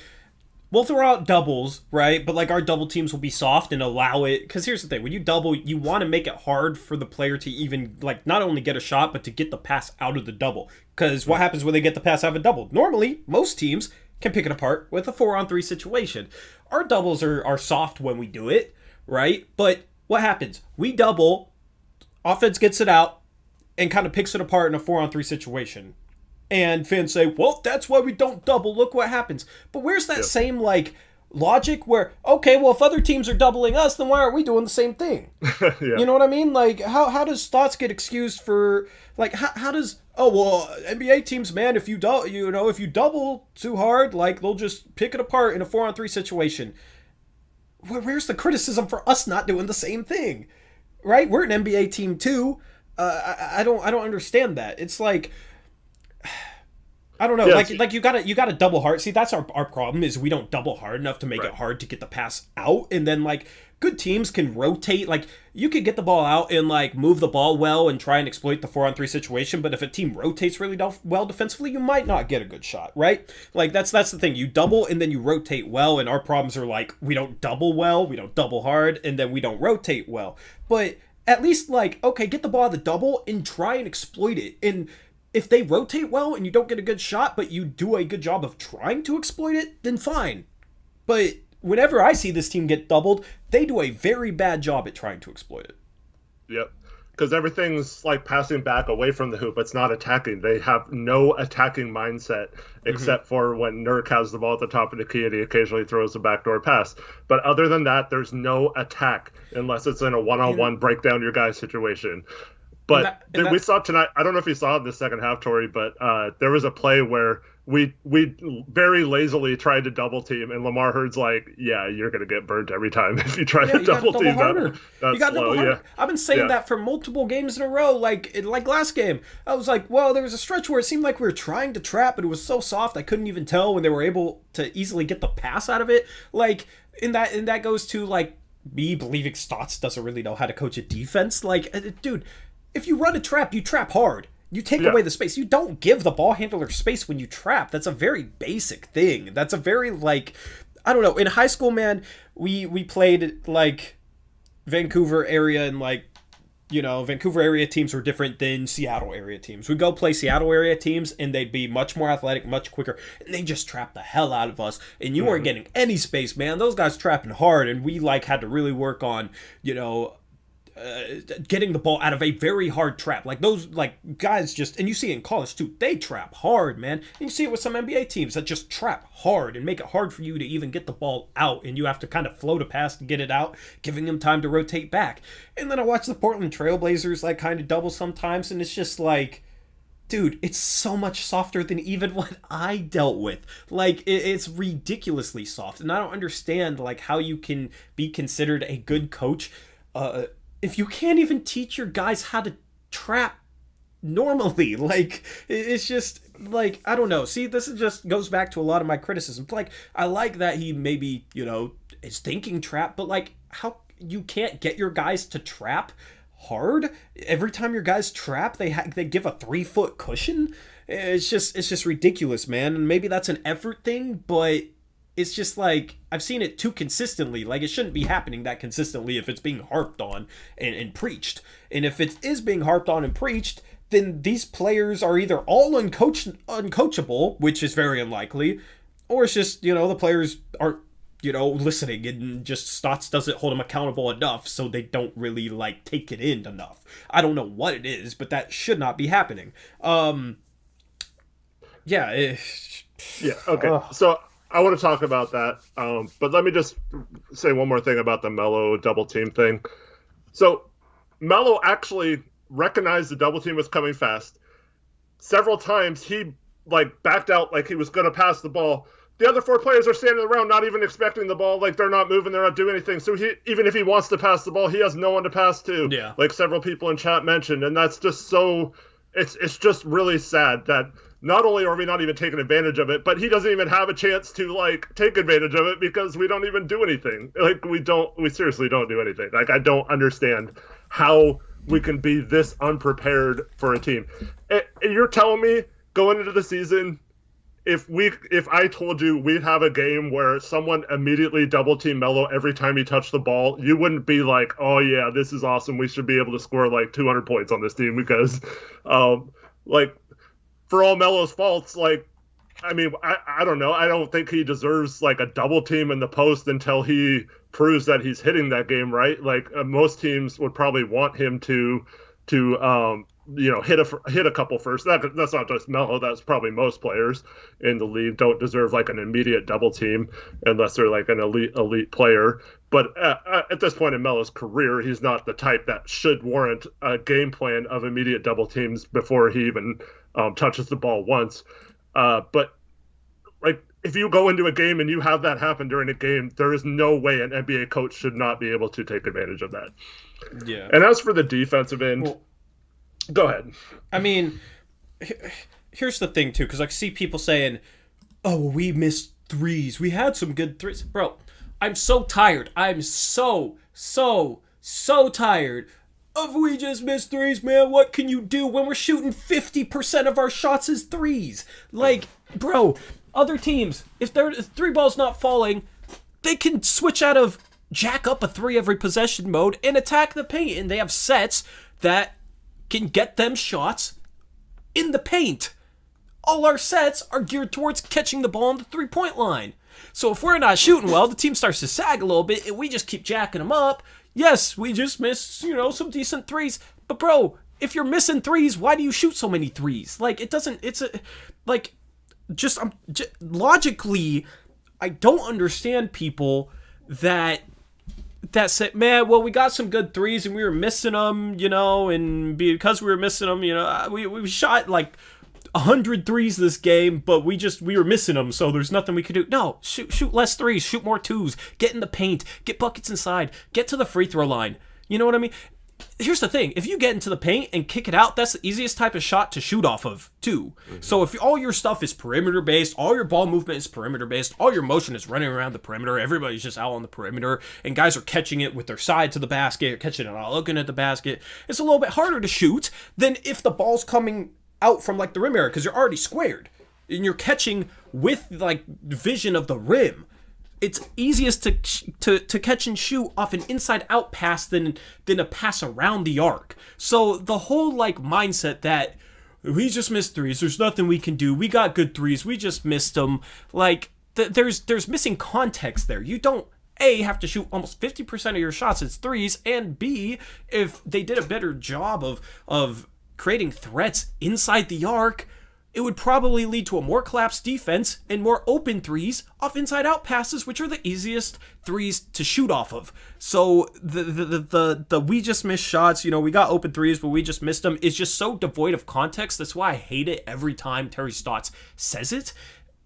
we'll throw out doubles, right? But, like, our double teams will be soft and allow it. Because here's the thing. When you double, you want to make it hard for the player to even, like, not only get a shot, but to get the pass out of the double. Because what happens when they get the pass out of a double? Normally, most teams can pick it apart with a 4-on-3 situation. Our doubles are soft when we do it, right? But what happens? We double, Offense gets it out and kind of picks it apart in a 4-on-3 situation. And fans say, well, that's why we don't double. Look what happens. But where's that same, like, logic where, okay, well, if other teams are doubling us, then why aren't we doing the same thing? Yeah. You know what I mean? Like, how does Stotts get excused for, like, how does, oh, well, NBA teams, man, if you double too hard, like, they'll just pick it apart in a 4-on-3 situation. Where's the criticism for us not doing the same thing? Right? We're an NBA team too. I don't understand that. It's like, I don't know. Yeah, like you gotta double hard. See, that's our problem is we don't double hard enough to make it hard to get the pass out. And then like good teams can rotate. Like you could get the ball out and like move the ball well and try and exploit the 4-on-3 situation. But if a team rotates really well defensively, you might not get a good shot, right? Like that's the thing. You double and then you rotate well. And our problems are like we don't double well, we don't double hard, and then we don't rotate well. But at least like okay, get the ball out of the double and try and exploit it. And if they rotate well and you don't get a good shot, but you do a good job of trying to exploit it, then fine. But whenever I see this team get doubled, they do a very bad job at trying to exploit it. Yep. Because everything's like passing back away from the hoop. It's not attacking. They have no attacking mindset except for when Nurk has the ball at the top of the key and he occasionally throws a backdoor pass. But other than that, there's no attack unless it's in a one-on-one break down your guy situation. But we saw tonight, I don't know if you saw it in the second half, Tori, but there was a play where we very lazily tried to double team, and Lamar Hurd's like, yeah, you're going to get burnt every time if you try to double team that. You got double harder. I've been saying that for multiple games in a row, like last game. I was like, well, there was a stretch where it seemed like we were trying to trap, but it was so soft I couldn't even tell when they were able to easily get the pass out of it. Like, and that goes to, like, me believing Stotts doesn't really know how to coach a defense. Like, dude, if you run a trap, you trap hard. You take away the space. You don't give the ball handler space when you trap. That's a very basic thing. That's a very, like, I don't know. In high school, man, we played, like, Vancouver area and, like, you know, Vancouver area teams were different than Seattle area teams. We'd go play Seattle area teams, and they'd be much more athletic, much quicker, and they just trapped the hell out of us, and you weren't getting any space, man. Those guys trapping hard, and we, like, had to really work on, you know, getting the ball out of a very hard trap. Like those, like guys just, and you see it in college too, they trap hard, man. And you see it with some NBA teams that just trap hard and make it hard for you to even get the ball out, and you have to kind of float a pass to get it out, giving them time to rotate back. And then I watch the Portland Trailblazers like kind of double sometimes, and it's just like, dude, it's so much softer than even what I dealt with. Like, it's ridiculously soft, and I don't understand like how you can be considered a good coach if you can't even teach your guys how to trap normally. Like, it's just, like, I don't know. See, this is just goes back to a lot of my criticism. Like, I like that he maybe, you know, is thinking trap, but, like, how you can't get your guys to trap hard? Every time your guys trap, they give a 3-foot cushion? It's just ridiculous, man. And maybe that's an effort thing, but it's just like, I've seen it too consistently. Like, it shouldn't be happening that consistently if it's being harped on and preached. And if it is being harped on and preached, then these players are either all uncoachable, which is very unlikely, or it's just, you know, the players aren't, you know, listening, and just Stotts doesn't hold them accountable enough, so they don't really, like, take it in enough. I don't know what it is, but that should not be happening. Yeah, okay. So I want to talk about that, but let me just say one more thing about the Melo double team thing. So Melo actually recognized the double team was coming fast. Several times he like backed out like he was going to pass the ball. The other 4 players are standing around not even expecting the ball. Like, they're not moving, they're not doing anything. So he, even if he wants to pass the ball, he has no one to pass to. Yeah. Like several people in chat mentioned. And that's just so, it's just really sad that not only are we not even taking advantage of it, but he doesn't even have a chance to, like, take advantage of it because we don't even do anything. Like, we seriously don't do anything. Like, I don't understand how we can be this unprepared for a team. And you're telling me going into the season, if I told you we'd have a game where someone immediately double team Melo every time he touched the ball, you wouldn't be like, oh yeah, this is awesome. We should be able to score like 200 points on this team because, like, for all Melo's faults, like, I mean, I don't know. I don't think he deserves like a double team in the post until he proves that he's hitting that game right. Like, most teams would probably want him to to hit a couple first. That's not just Melo. That's probably most players in the league don't deserve like an immediate double team unless they're like an elite player. But at this point in Melo's career, he's not the type that should warrant a game plan of immediate double teams before he even touches the ball once. But like if you go into a game and you have that happen during a game, there is no way an NBA coach should not be able to take advantage of that. Yeah. And as for the defensive end, go ahead. I mean, here's the thing too, because I see people saying, "Oh, we missed threes. We had some good threes." Bro, I'm so tired. I'm so tired of we just missed threes, man. What can you do when we're shooting 50% of our shots as threes? Like, bro, other teams, if their three ball's not falling, they can switch out of jack up a three every possession mode and attack the paint. And they have sets that can get them shots in the paint. All our sets are geared towards catching the ball on the three-point line. So if we're not shooting well, the team starts to sag a little bit and we just keep jacking them up. Yes, we just missed, some decent threes. But bro, if you're missing threes, why do you shoot so many threes? Like, logically, I don't understand people that said, man, well, we got some good threes and we were missing them, and because we were missing them, we shot like 100 threes this game, but we were missing them, so there's nothing we could do. No, shoot less threes, shoot more twos, get in the paint, get buckets inside, get to the free throw line. You know what I mean? Here's the thing, if you get into the paint and kick it out, that's the easiest type of shot to shoot off of, too. Mm-hmm. So if all your stuff is perimeter-based, all your ball movement is perimeter-based, all your motion is running around the perimeter, everybody's just out on the perimeter, and guys are catching it with their side to the basket, or catching it out looking at the basket, it's a little bit harder to shoot than if the ball's coming out from like the rim area, because you're already squared, and you're catching with like vision of the rim. It's easiest to catch and shoot off an inside-out pass than a pass around the arc. So the whole like mindset that we just missed threes, there's nothing we can do, we got good threes, we just missed them. Like there's missing context there. You don't A, have to shoot almost 50% of your shots as threes, and B, if they did a better job of creating threats inside the arc, it would probably lead to a more collapsed defense and more open threes off inside-out passes, which are the easiest threes to shoot off of. So the we just missed shots, we got open threes, but we just missed them, is just so devoid of context. That's why I hate it every time Terry Stotts says it.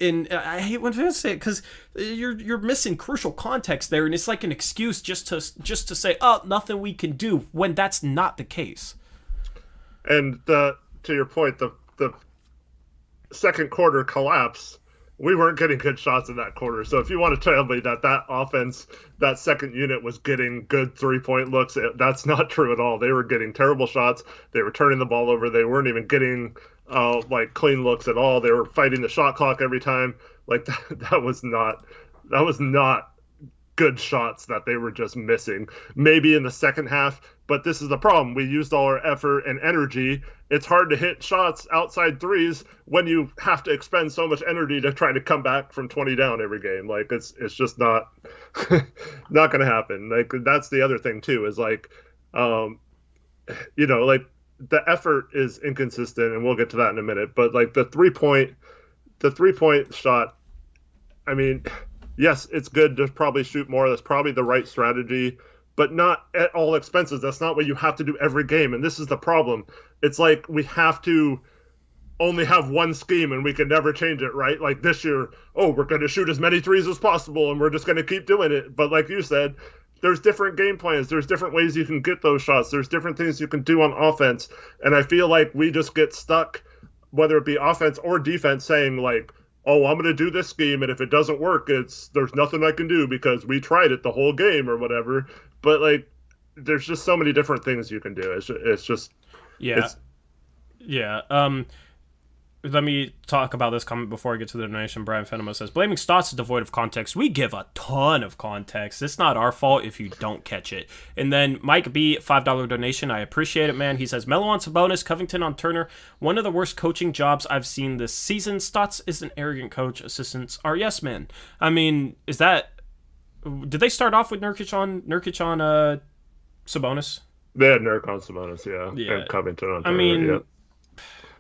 And I hate when fans say it because you're missing crucial context there, and it's like an excuse just to say, oh, nothing we can do, when that's not the case. And to your point, the second quarter collapse, we weren't getting good shots in that quarter. So if you want to tell me that offense, that second unit was getting good three-point looks, that's not true at all. They were getting terrible shots. They were turning the ball over. They weren't even getting clean looks at all. They were fighting the shot clock every time. Like that was not good shots that they were just missing. Maybe in the second half, but this is the problem. We used all our effort and energy. It's hard to hit shots outside threes when you have to expend so much energy to try to come back from 20 down every game. Like it's just not not going to happen. Like that's the other thing too, is like like the effort is inconsistent, and we'll get to that in a minute, but like the three-point shot, I mean, yes, it's good to probably shoot more. That's probably the right strategy, but not at all expenses. That's not what you have to do every game. And this is the problem. It's like we have to only have one scheme and we can never change it, right? Like this year, we're going to shoot as many threes as possible and we're just going to keep doing it. But like you said, there's different game plans. There's different ways you can get those shots. There's different things you can do on offense. And I feel like we just get stuck, whether it be offense or defense, saying like, I'm going to do this scheme, and if it doesn't work, there's nothing I can do because we tried it the whole game or whatever. But like, there's just so many different things you can do. It's just yeah. Let me talk about this comment before I get to the donation. Brian Fenema says, blaming Stotts is devoid of context. We give a ton of context. It's not our fault if you don't catch it. And then Mike B, $5 donation. I appreciate it, man. He says, Melo on Sabonis, Covington on Turner. One of the worst coaching jobs I've seen this season. Stotts is an arrogant coach. Assistants are yes men. I mean, did they start off with Nurkic on Sabonis? They had Nurk on Sabonis, Yeah. and Covington on I Turner, mean,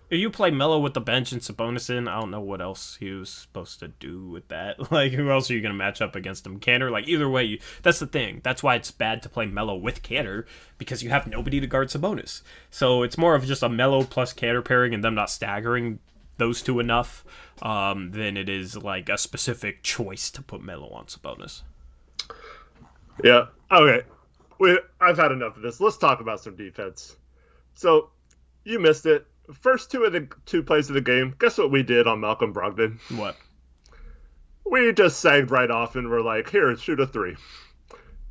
you play Melo with the bench and Sabonis in, I don't know what else he was supposed to do with that. Like, who else are you going to match up against him? Cantor? Like, either way, that's the thing. That's why it's bad to play Melo with Cantor, because you have nobody to guard Sabonis. So it's more of just a Melo plus Cantor pairing and them not staggering those two enough than it is, like, a specific choice to put Melo on Sabonis. Yeah. Okay. I've had enough of this. Let's talk about some defense. So, you missed it. First two plays of the game, guess what we did on Malcolm Brogdon? What? We just sagged right off and we're like, here, shoot a three.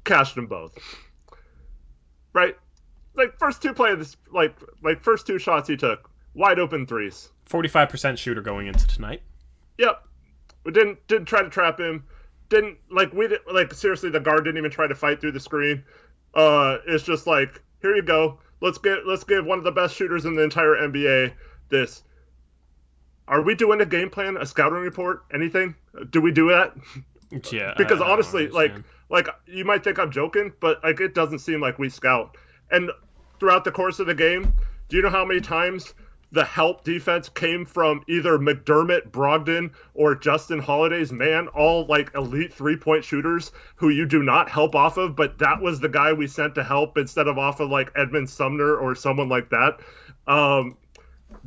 Cashed them both. Right? Like, first two plays, like first two shots he took, wide open threes. 45% shooter going into tonight. Yep. We didn't try to trap him. Seriously, the guard didn't even try to fight through the screen. It's just like, here you go. Let's give one of the best shooters in the entire NBA this. Are we doing a game plan, a scouting report, anything? Do we do that? Yeah. Because honestly, like you might think I'm joking, but like it doesn't seem like we scout. And throughout the course of the game, do you know how many times the help defense came from either McDermott, Brogdon, or Justin Holiday's man, all like elite 3-point shooters who you do not help off of, but that was the guy we sent to help instead of off of like Edmund Sumner or someone like that.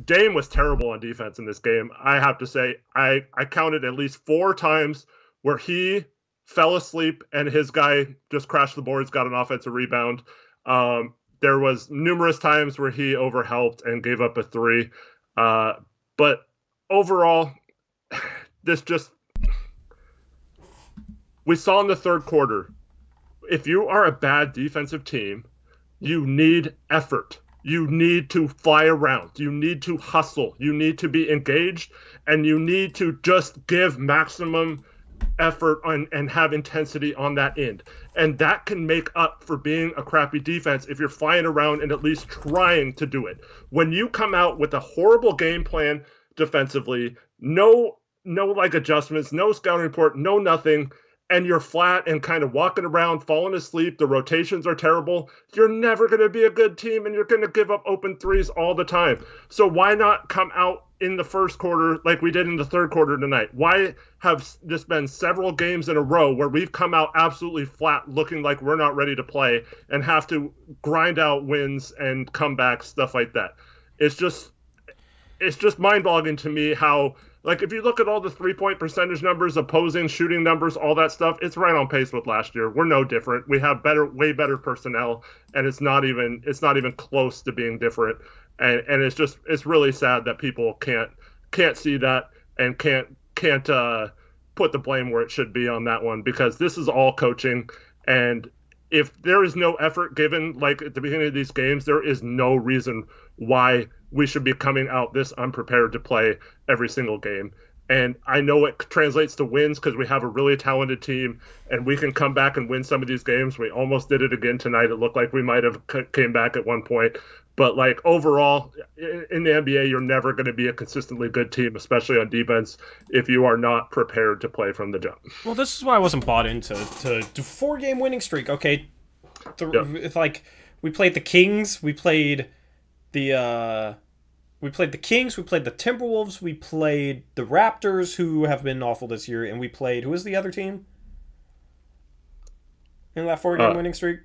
Dame was terrible on defense in this game. I have to say, I counted at least 4 times where he fell asleep and his guy just crashed the boards, got an offensive rebound. There was numerous times where he overhelped and gave up a 3. But overall, we saw in the third quarter, if you are a bad defensive team, you need effort. You need to fly around. You need to hustle. You need to be engaged, and you need to just give maximum effort and have intensity on that end. And that can make up for being a crappy defense if you're flying around and at least trying to do it. When you come out with a horrible game plan defensively, no like adjustments, no scouting report, no nothing, and you're flat and kind of walking around, falling asleep, the rotations are terrible, you're never going to be a good team and you're going to give up open threes all the time. So why not come out in the first quarter like we did in the third quarter tonight? Why have this been several games in a row where we've come out absolutely flat looking like we're not ready to play and have to grind out wins and comebacks, stuff like that? It's just mind-boggling to me how, like, if you look at all the 3-point percentage numbers, opposing shooting numbers, all that stuff, it's right on pace with last year. We're no different. We have way better personnel, and it's not even close to being different. And it's really sad that people can't see that and can't put the blame where it should be on that one, because this is all coaching. And if there is no effort given, like at the beginning of these games, there is no reason why we should be coming out this unprepared to play every single game. And I know it translates to wins because we have a really talented team and we can come back and win some of these games. We almost did it again tonight. It looked like we might have came back at one point. But like overall, in the NBA, you're never going to be a consistently good team, especially on defense, if you are not prepared to play from the jump. Well, this is why I wasn't bought into 4-game winning streak. Okay, If like we played the Kings, we played the Kings, we played the Timberwolves, we played the Raptors, who have been awful this year, and we played, who was the other team in that 4-game winning streak?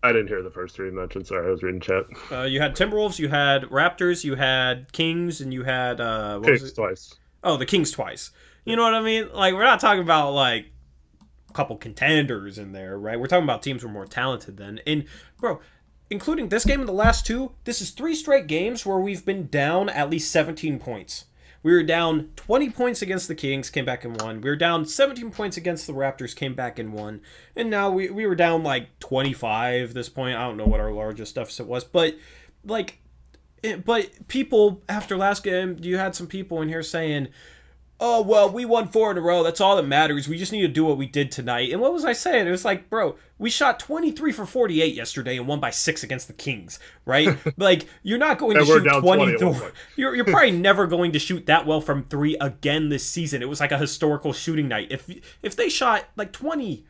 I didn't hear the first 3 mentioned. Sorry, I was reading chat. You had Timberwolves, you had Raptors, you had Kings, and you had Kings twice. Oh, the Kings twice. You know what I mean? Like, we're not talking about like a couple contenders in there, right? We're talking about teams who are more talented than. And bro, including this game and the last 2, this is 3 straight games where we've been down at least 17 points. We were down 20 points against the Kings, came back and won. We were down 17 points against the Raptors, came back and won. And now we were down like 25 at this point. I don't know what our largest deficit was. But people, after last game, you had some people in here saying, oh, well, we won 4 in a row. That's all that matters. We just need to do what we did tonight. And what was I saying? It was like, bro, we shot 23 for 48 yesterday and won by 6 against the Kings, right? Like, you're not going to shoot 20. You're probably never going to shoot that well from 3 again this season. It was like a historical shooting night. If they shot like 20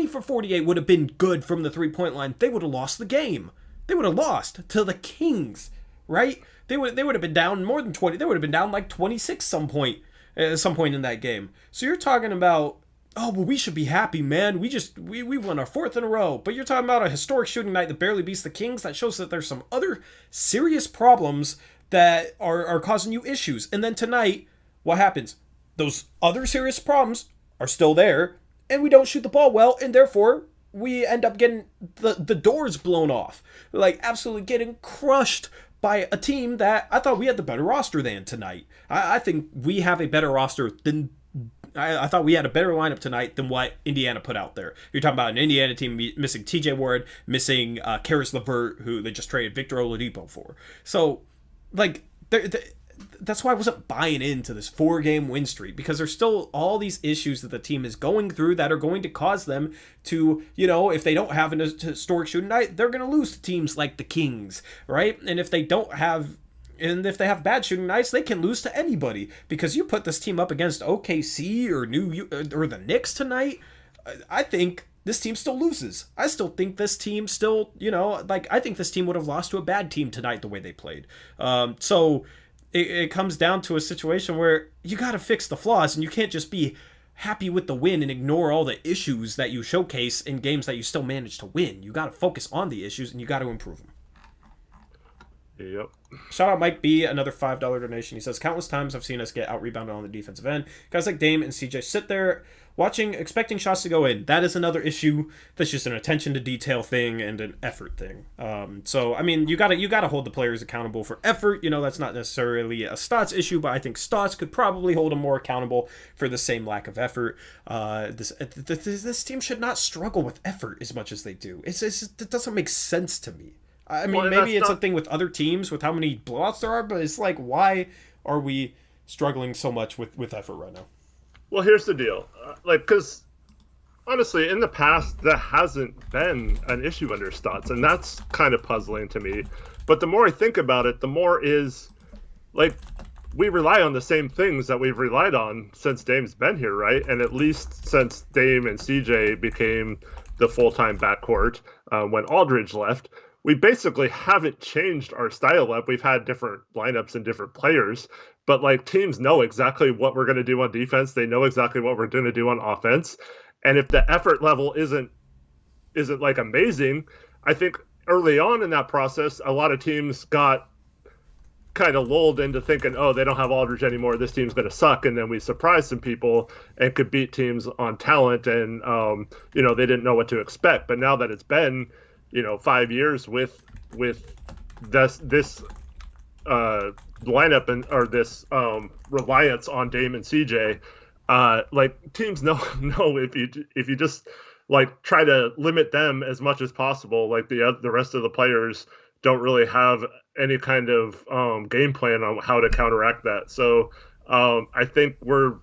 for 48 would have been good from the 3-point line, they would have lost the game. they would have lost to the Kings, right? They would have been down more than 20. They would have been down like 26 some point in that game. So you're talking about, oh, well, we should be happy, man. We won our 4th in a row. But you're talking about a historic shooting night that barely beats the Kings. That shows that there's some other serious problems that are causing you issues. And then tonight, what happens? Those other serious problems are still there, and we don't shoot the ball well, and therefore we end up getting the doors blown off. Like, absolutely getting crushed by a team that I thought we had the better roster than tonight. I think we have a better roster than... I thought we had a better lineup tonight than what Indiana put out there. You're talking about an Indiana team missing TJ Ward, missing Karis LeVert, who they just traded Victor Oladipo for. So, like, that's why I wasn't buying into this 4-game win streak, because there's still all these issues that the team is going through that are going to cause them to, you know, if they don't have an historic shooting night, they're going to lose to teams like the Kings, right? And if they have bad shooting nights, they can lose to anybody, because you put this team up against OKC or the Knicks tonight, I think this team still loses. I still think this team still, you know, like, I think this team would have lost to a bad team tonight the way they played. So it comes down to a situation where you got to fix the flaws, and you can't just be happy with the win and ignore all the issues that you showcase in games that you still manage to win. You got to focus on the issues, and you got to improve them. Yep. Shout out Mike B, another $5 donation. He says, countless times I've seen us get out-rebounded on the defensive end. Guys like Dame and CJ sit there watching, expecting shots to go in. That is another issue. That's just an attention to detail thing and an effort thing. So, I mean, you gotta hold the players accountable for effort. You know, that's not necessarily a Stotts issue, but I think Stotts could probably hold them more accountable for the same lack of effort. This team should not struggle with effort as much as they do. It doesn't make sense to me. I mean, maybe it's a thing with other teams with how many blowouts there are, but it's like, why are we struggling so much with effort right now? Well, here's the deal. Because honestly, in the past, that hasn't been an issue under Stotts, and that's kind of puzzling to me. But the more I think about it, the more is, like, we rely on the same things that we've relied on since Dame's been here, right? And at least since Dame and CJ became the full-time backcourt when Aldridge left, we basically haven't changed our style up. We've had different lineups and different players, but like, teams know exactly what we're going to do on defense. They know exactly what we're going to do on offense. And if the effort level isn't like amazing, I think early on in that process, a lot of teams got kind of lulled into thinking, oh, they don't have Aldridge anymore, this team's going to suck. And then we surprised some people and could beat teams on talent, and they didn't know what to expect. But now that it's been 5 years with this lineup or this reliance on Dame and CJ, like, teams know if you just like try to limit them as much as possible, like the rest of the players don't really have any kind of game plan on how to counteract that. So I think we're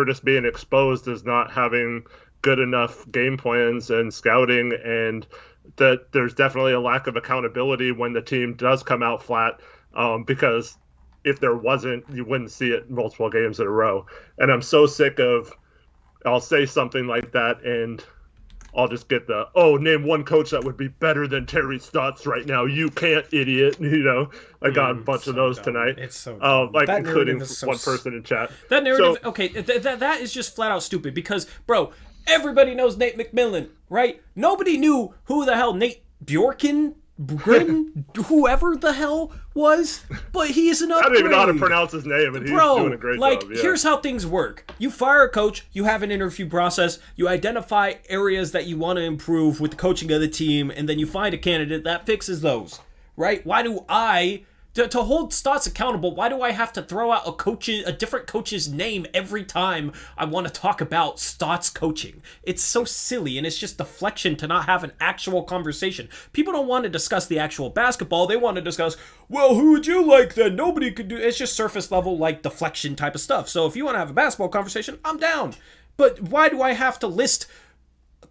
just being exposed as not having good enough game plans and scouting, and that there's definitely a lack of accountability when the team does come out flat, because if there wasn't, you wouldn't see it multiple games in a row. And I'm so sick of, I'll say something like that and I'll just get name one coach that would be better than Terry Stotts right now. You can't, idiot. I got a bunch of those tonight. It's so dumb. Like, including one person in chat. That narrative, okay, that is just flat out stupid, because, bro, everybody knows Nate McMillan, right? Nobody knew who the hell Nate Bjorken, whoever the hell was, but he is an upgrade. I don't even know how to pronounce his name, and he's doing a great job. Yeah. Here's how things work. You fire a coach, you have an interview process, you identify areas that you want to improve with the coaching of the team, and then you find a candidate that fixes those, right? Why do I... To hold Stotts accountable, why do I have to throw out a different coach's name every time I want to talk about Stotts coaching? It's so silly, and it's just deflection to not have an actual conversation. People don't want to discuss the actual basketball. They want to discuss, well, who would you like then? Nobody could do... It's just surface level, like, deflection type of stuff. So if you want to have a basketball conversation, I'm down. But why do I have to list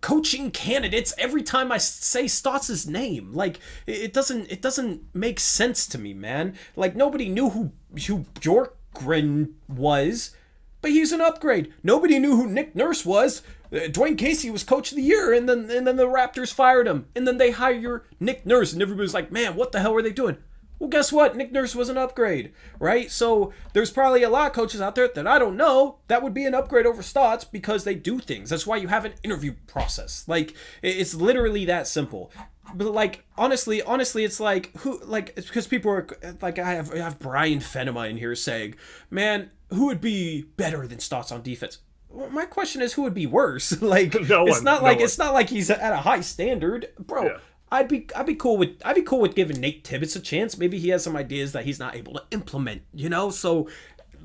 coaching candidates every time I say Stotts' name? Like, it doesn't make sense to me, man. Like, nobody knew who Bjorkgren was but he's an upgrade. Nobody knew who Nick Nurse was. Dwayne Casey was coach of the year, and then the Raptors fired him, and then they hire Nick Nurse, and everybody's like, man, what the hell were they doing? Well, guess what? Nick Nurse was an upgrade, right? So there's probably a lot of coaches out there that I don't know that would be an upgrade over Stotts because they do things. That's why you have an interview process. Like, it's literally that simple. But like, honestly, it's like, who, like, it's because people are like, I have Brian Fenema in here saying, man, who would be better than Stotts on defense? Well, my question is, who would be worse? Like, it's not like he's at a high standard, bro. Yeah. I'd be cool with giving Nate Tibbetts a chance. Maybe he has some ideas that he's not able to implement, you know? So,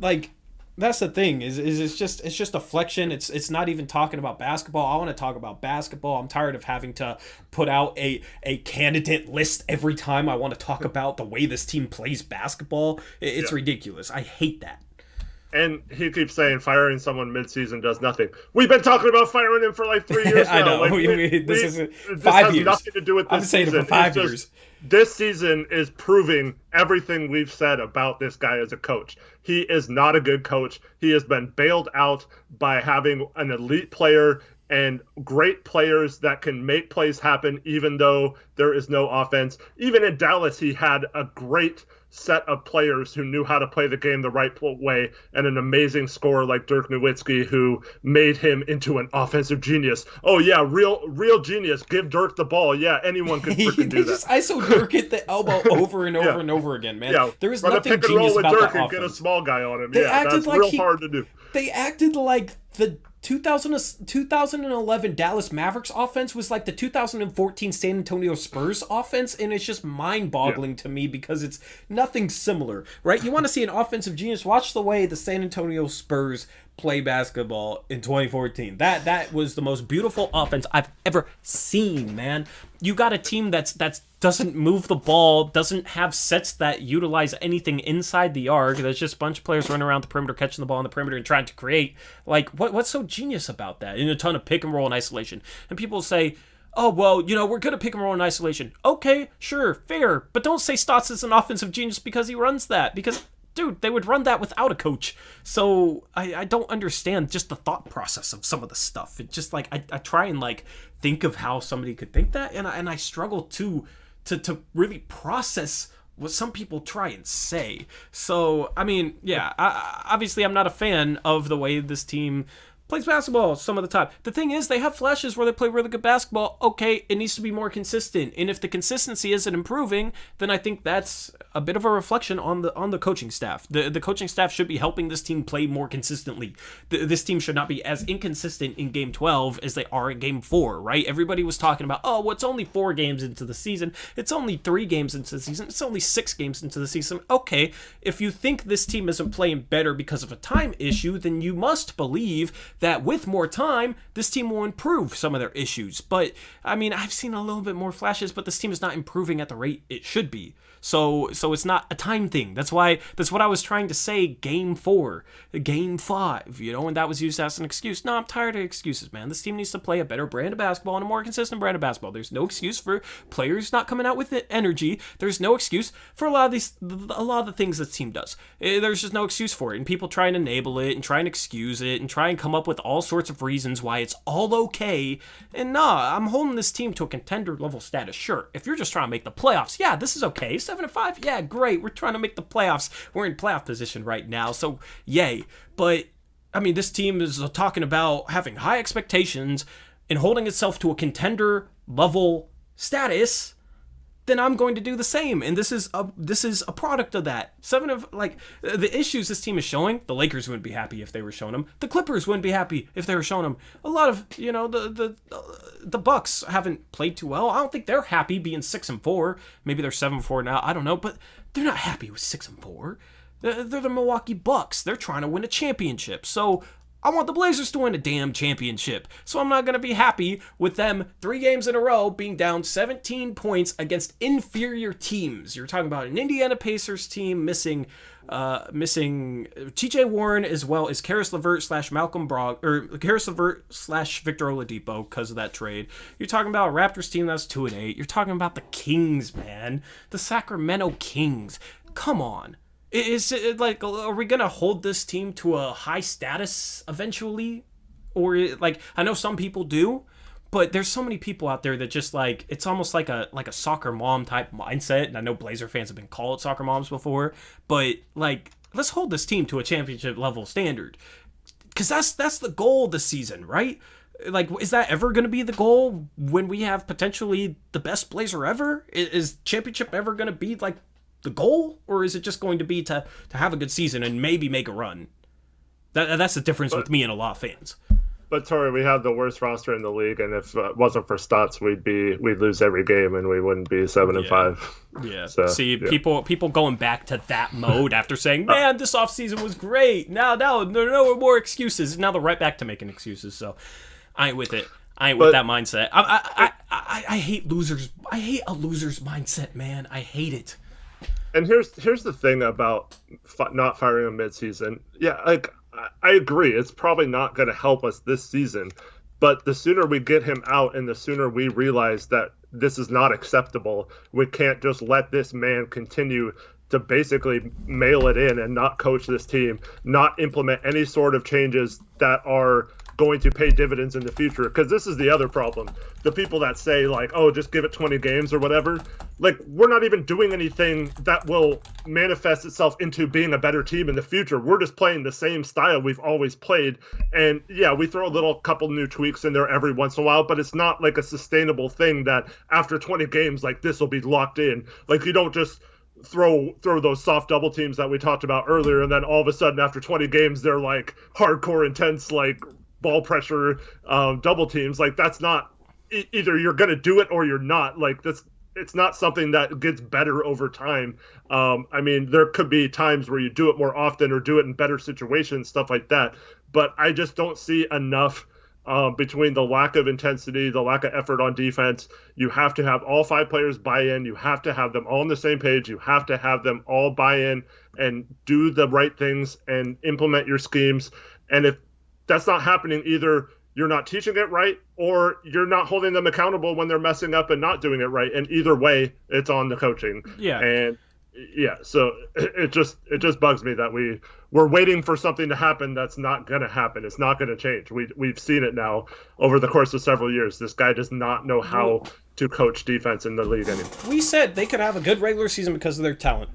like, that's the thing is it's just a flexion. It's not even talking about basketball. I want to talk about basketball. I'm tired of having to put out a candidate list every time I want to talk about the way this team plays basketball. It's ridiculous. I hate that. And he keeps saying firing someone mid-season does nothing. We've been talking about firing him for like 3 years now. I know. Like, this has nothing to do with this season. I'm saying it for 5 years. This season is proving everything we've said about this guy as a coach. He is not a good coach. He has been bailed out by having an elite player and great players that can make plays happen even though there is no offense. Even in Dallas, he had a great set of players who knew how to play the game the right way and an amazing scorer like Dirk Nowitzki who made him into an offensive genius. Oh, yeah, real genius. Give Dirk the ball. Yeah, anyone could freaking do that. Just ISO Dirk at the elbow over and over and over again, man. Yeah, there is nothing genius about that offense. And get a small guy on him. That's like real hard to do. They acted like the 2011 Dallas Mavericks offense was like the 2014 San Antonio Spurs offense, and it's just mind-boggling to me because it's nothing similar, right? You want to see an offensive genius? Watch the way the San Antonio Spurs play basketball in 2014. That was the most beautiful offense I've ever seen, man. You got a team that's doesn't move the ball, doesn't have sets that utilize anything inside the arc. There's just a bunch of players running around the perimeter, catching the ball on the perimeter and trying to create. Like, what's so genius about that? And a ton of pick and roll and isolation. And people say, oh, well, we're good at pick and roll and isolation. Okay, sure, fair. But don't say Stotts is an offensive genius because he runs that. Because, dude, they would run that without a coach. So I don't understand just the thought process of some of the stuff. It just, like, I try and, like, think of how somebody could think that. And I struggle to really process what some people try and say. So, I mean, yeah, obviously I'm not a fan of the way this team plays basketball some of the time. The thing is, they have flashes where they play really good basketball. Okay, it needs to be more consistent. And if the consistency isn't improving, then I think that's a bit of a reflection on the coaching staff. The coaching staff should be helping this team play more consistently. This team should not be as inconsistent in Game 12 as they are in Game 4, right? Everybody was talking about, oh, well, it's only 4 games into the season. It's only 3 games into the season. It's only 6 games into the season. Okay, if you think this team isn't playing better because of a time issue, then you must believe that with more time, this team will improve some of their issues. But, I mean, I've seen a little bit more flashes, but this team is not improving at the rate it should be. So it's not a time thing. That's what I was trying to say Game 4, Game 5, and that was used as an excuse. No, I'm tired of excuses, man. This team needs to play a better brand of basketball and a more consistent brand of basketball. There's no excuse for players not coming out with the energy. There's no excuse for a lot of the things this team does. There's just no excuse for it. And people try and enable it and try and excuse it and try and come up with all sorts of reasons why it's all okay. And nah, I'm holding this team to a contender level status. Sure, if you're just trying to make the playoffs, yeah, this is okay. 7-5, yeah, great. We're trying to make the playoffs. We're in playoff position right now, so yay. But, I mean, this team is talking about having high expectations and holding itself to a contender level status. Then I'm going to do the same, and this is a product of that. The issues this team is showing, the Lakers wouldn't be happy if they were showing them. The Clippers wouldn't be happy if they were showing them. A lot of the Bucks haven't played too well. I don't think they're happy being 6-4. Maybe they're 7-4 now. I don't know, but they're not happy with 6-4. They're the Milwaukee Bucks. They're trying to win a championship. So I want the Blazers to win a damn championship. So I'm not going to be happy with them 3 games in a row being down 17 points against inferior teams. You're talking about an Indiana Pacers team missing TJ Warren as well as Karis LeVert / Malcolm Brogdon, or Karis LeVert / Victor Oladipo because of that trade. You're talking about a Raptors team that's 2-8. You're talking about the Kings, man. The Sacramento Kings. Come on. Is it like, are we gonna hold this team to a high status eventually, or like I know some people do, but there's so many people out there that just like it's almost like a soccer mom type mindset. And I know Blazer fans have been called soccer moms before, but like let's hold this team to a championship level standard, because that's the goal this season, right? Like, is that ever going to be the goal when we have potentially the best Blazer ever? Is championship ever going to be like the goal, or is it just going to be to have a good season and maybe make a run? That's the difference with me and a lot of fans. But Tori, we have the worst roster in the league, and if it wasn't for stats, we'd lose every game, and we wouldn't be 7-5. Yeah. So, see, people going back to that mode after saying, "Man, this offseason was great." Now, no more excuses. Now they're right back to making excuses. So, I ain't with it. I ain't with that mindset. I hate losers. I hate a loser's mindset, man. I hate it. And here's the thing about not firing him midseason. Yeah, like I agree, it's probably not going to help us this season, but the sooner we get him out and the sooner we realize that this is not acceptable, we can't just let this man continue to basically mail it in and not coach this team, not implement any sort of changes that are going to pay dividends in the future. Because this is the other problem. The people that say, like, oh, just give it 20 games or whatever, like, we're not even doing anything that will manifest itself into being a better team in the future. We're just playing the same style we've always played. And yeah, we throw a couple new tweaks in there every once in a while, but it's not like a sustainable thing that after 20 games, like, this will be locked in. Like, you don't just throw those soft double teams that we talked about earlier, and then all of a sudden after 20 games they're like hardcore intense, like ball pressure double teams. Like, that's not, either you're gonna do it or you're not. Like, it's not something that gets better over time. I mean, there could be times where you do it more often or do it in better situations, stuff like that, but I just don't see enough between the lack of intensity, the lack of effort on defense. You have to have all 5 players buy in. You have to have them all on the same page. You have to have them all buy in and do the right things and implement your schemes. And if that's not happening, either you're not teaching it right or you're not holding them accountable when they're messing up and not doing it right. And either way, it's on the coaching. Yeah. And yeah, so it just bugs me that we're waiting for something to happen that's not going to happen. It's not going to change. We've seen it now over the course of several years. This guy does not know how to coach defense in the league anymore. We said they could have a good regular season because of their talent,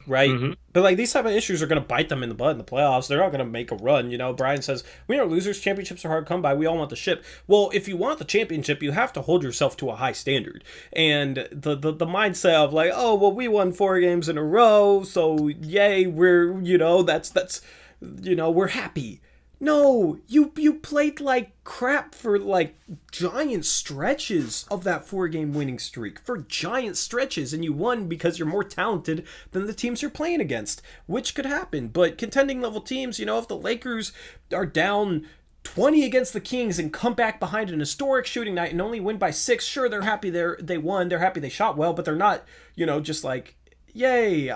right? Mm-hmm. But like, these type of issues are going to bite them in the butt in the playoffs. They're not going to make a run. You know, Brian says, we are losers. Championships are hard to come by. We all want the ship. Well, if you want the championship, you have to hold yourself to a high standard. And the mindset of like, oh, well, we won 4 games in a row, so yay, we're, you know, that's you know, we're happy. No, you played like crap for like giant stretches of that 4-game winning streak, for giant stretches, and you won because you're more talented than the teams you're playing against, which could happen. But contending level teams, you know, if the Lakers are down 20 against the Kings and come back behind an historic shooting night and only win by 6, sure, they're happy they won, they're happy they shot well, but they're not, you know, just like, yay,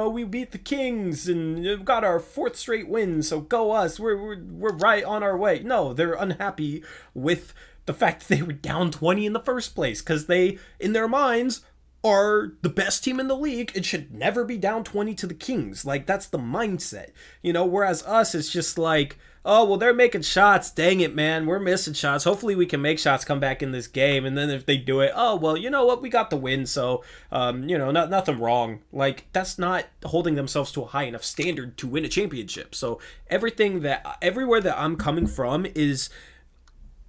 we beat the Kings and got our 4th straight win, so go us, we're right on our way. No, they're unhappy with the fact that they were down 20 in the first place, because they, in their minds, are the best team in the league and should never be down 20 to the Kings. Like, that's the mindset, you know, whereas us, it's just like, oh, well, they're making shots. Dang it, man. We're missing shots. Hopefully we can make shots come back in this game. And then if they do it, oh, well, you know what? We got the win. So, you know, nothing wrong. Like, that's not holding themselves to a high enough standard to win a championship. So everywhere that I'm coming from is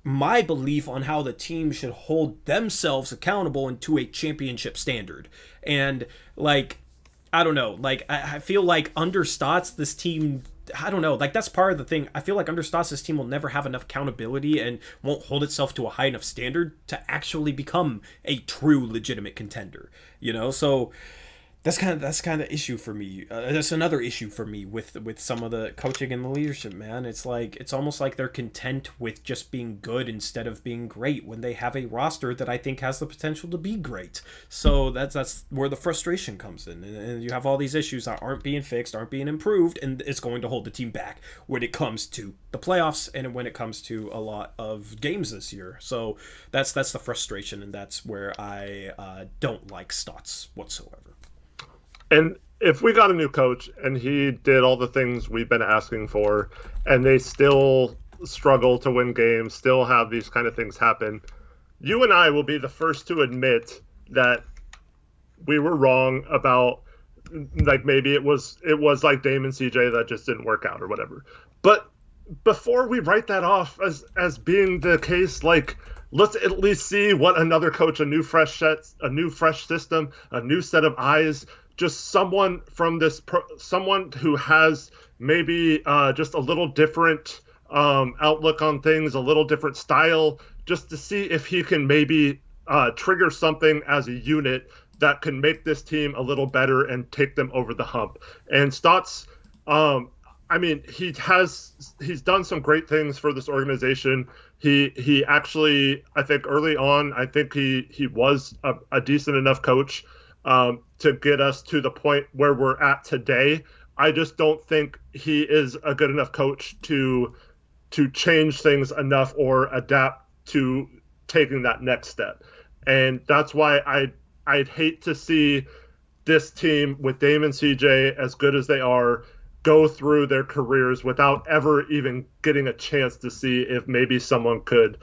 my belief on how the team should hold themselves accountable into a championship standard. And, like, I don't know. Like, I feel like under Stotts, this team, I don't know, like, that's part of the thing. I feel like under Stotts, this team will never have enough accountability and won't hold itself to a high enough standard to actually become a true legitimate contender, you know? So that's kind of issue for me. That's another issue for me with some of the coaching and the leadership, man. It's like, it's almost like they're content with just being good instead of being great when they have a roster that I think has the potential to be great. So that's where the frustration comes in. And you have all these issues that aren't being fixed, aren't being improved, and it's going to hold the team back when it comes to the playoffs and when it comes to a lot of games this year. So that's the frustration, and that's where I don't like Stotts whatsoever. And if we got a new coach and he did all the things we've been asking for, and they still struggle to win games, still have these kind of things happen, you and I will be the first to admit that we were wrong about, like, maybe it was like Dame and CJ that just didn't work out or whatever. But before we write that off as being the case, like, let's at least see what another coach, a new fresh system, a new set of eyes, just someone from someone who has maybe just a little different outlook on things, a little different style, just to see if he can maybe trigger something as a unit that can make this team a little better and take them over the hump. And Stotts, I mean, he's done some great things for this organization. He actually, I think early on, I think he was a decent enough coach to get us to the point where we're at today. I just don't think he is a good enough coach to change things enough or adapt to taking that next step. And that's why I'd hate to see this team with Dame and CJ, as good as they are, go through their careers without ever even getting a chance to see if maybe someone could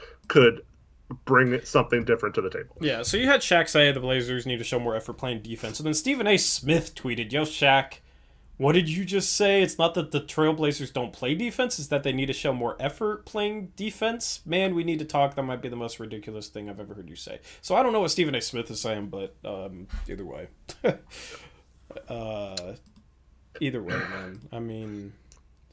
bring something different to the table. Yeah, so you had Shaq say the Blazers need to show more effort playing defense. And then Stephen A. Smith tweeted, "Yo, Shaq, what did you just say? It's not that the Trailblazers don't play defense, it's that they need to show more effort playing defense. Man, we need to talk. That might be the most ridiculous thing I've ever heard you say." So I don't know what Stephen A. Smith is saying, but either way. Either way, man. I mean,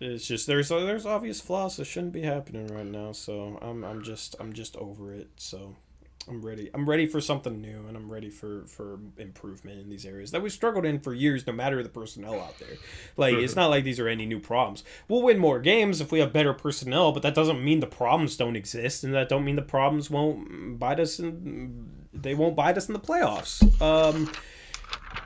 it's just there's obvious flaws that shouldn't be happening right now. So I'm just over it. So I'm ready for something new, and I'm ready for improvement in these areas that we've struggled in for years, no matter the personnel out there. Like, it's not like these are any new problems. We'll win more games if we have better personnel, but that doesn't mean the problems don't exist, and that don't mean the problems won't bite us they won't bite us in the playoffs.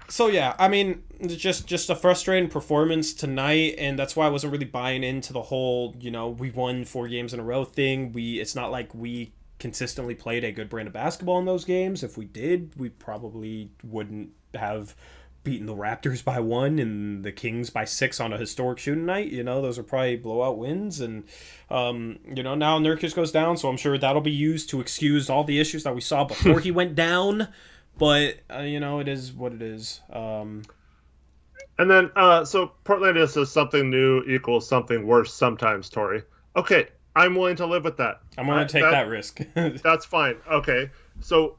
So yeah, I mean, just a frustrating performance tonight, and that's why I wasn't really buying into the whole, we won 4 games in a row thing. It's not like we consistently played a good brand of basketball in those games. If we did, we probably wouldn't have beaten the Raptors by 1 and the Kings by 6 on a historic shooting night. Those are probably blowout wins, and now Nurkic goes down, so I'm sure that'll be used to excuse all the issues that we saw before he went down. But, it is what it is. And then, so Portlandia says something new equals something worse sometimes, Tori. Okay, I'm willing to live with that. I'm willing to take that risk. That's fine. Okay, so,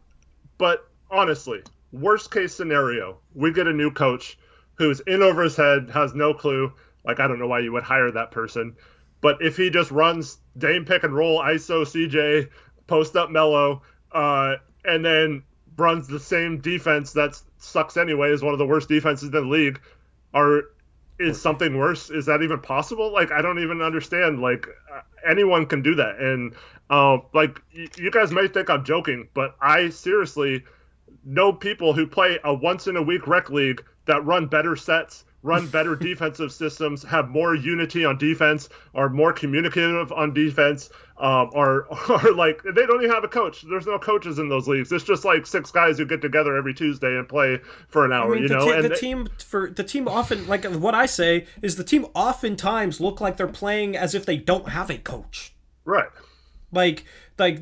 but honestly, worst case scenario, we get a new coach who's in over his head, has no clue. Like, I don't know why you would hire that person. But if he just runs Dame pick and roll, ISO CJ, post up Melo, and then runs the same defense that sucks anyway, is one of the worst defenses in the league, is something worse? Is that even possible? Like, I don't even understand. Like, anyone can do that. And you guys may think I'm joking, but I seriously know people who play a once in a week rec league that run better sets, run better defensive systems, have more unity on defense, are more communicative on defense, are like, they don't even have a coach. There's no coaches in those leagues. It's just like 6 guys who get together every Tuesday and play for an hour. The team often, like what I say is, the team oftentimes look like they're playing as if they don't have a coach. Right. Like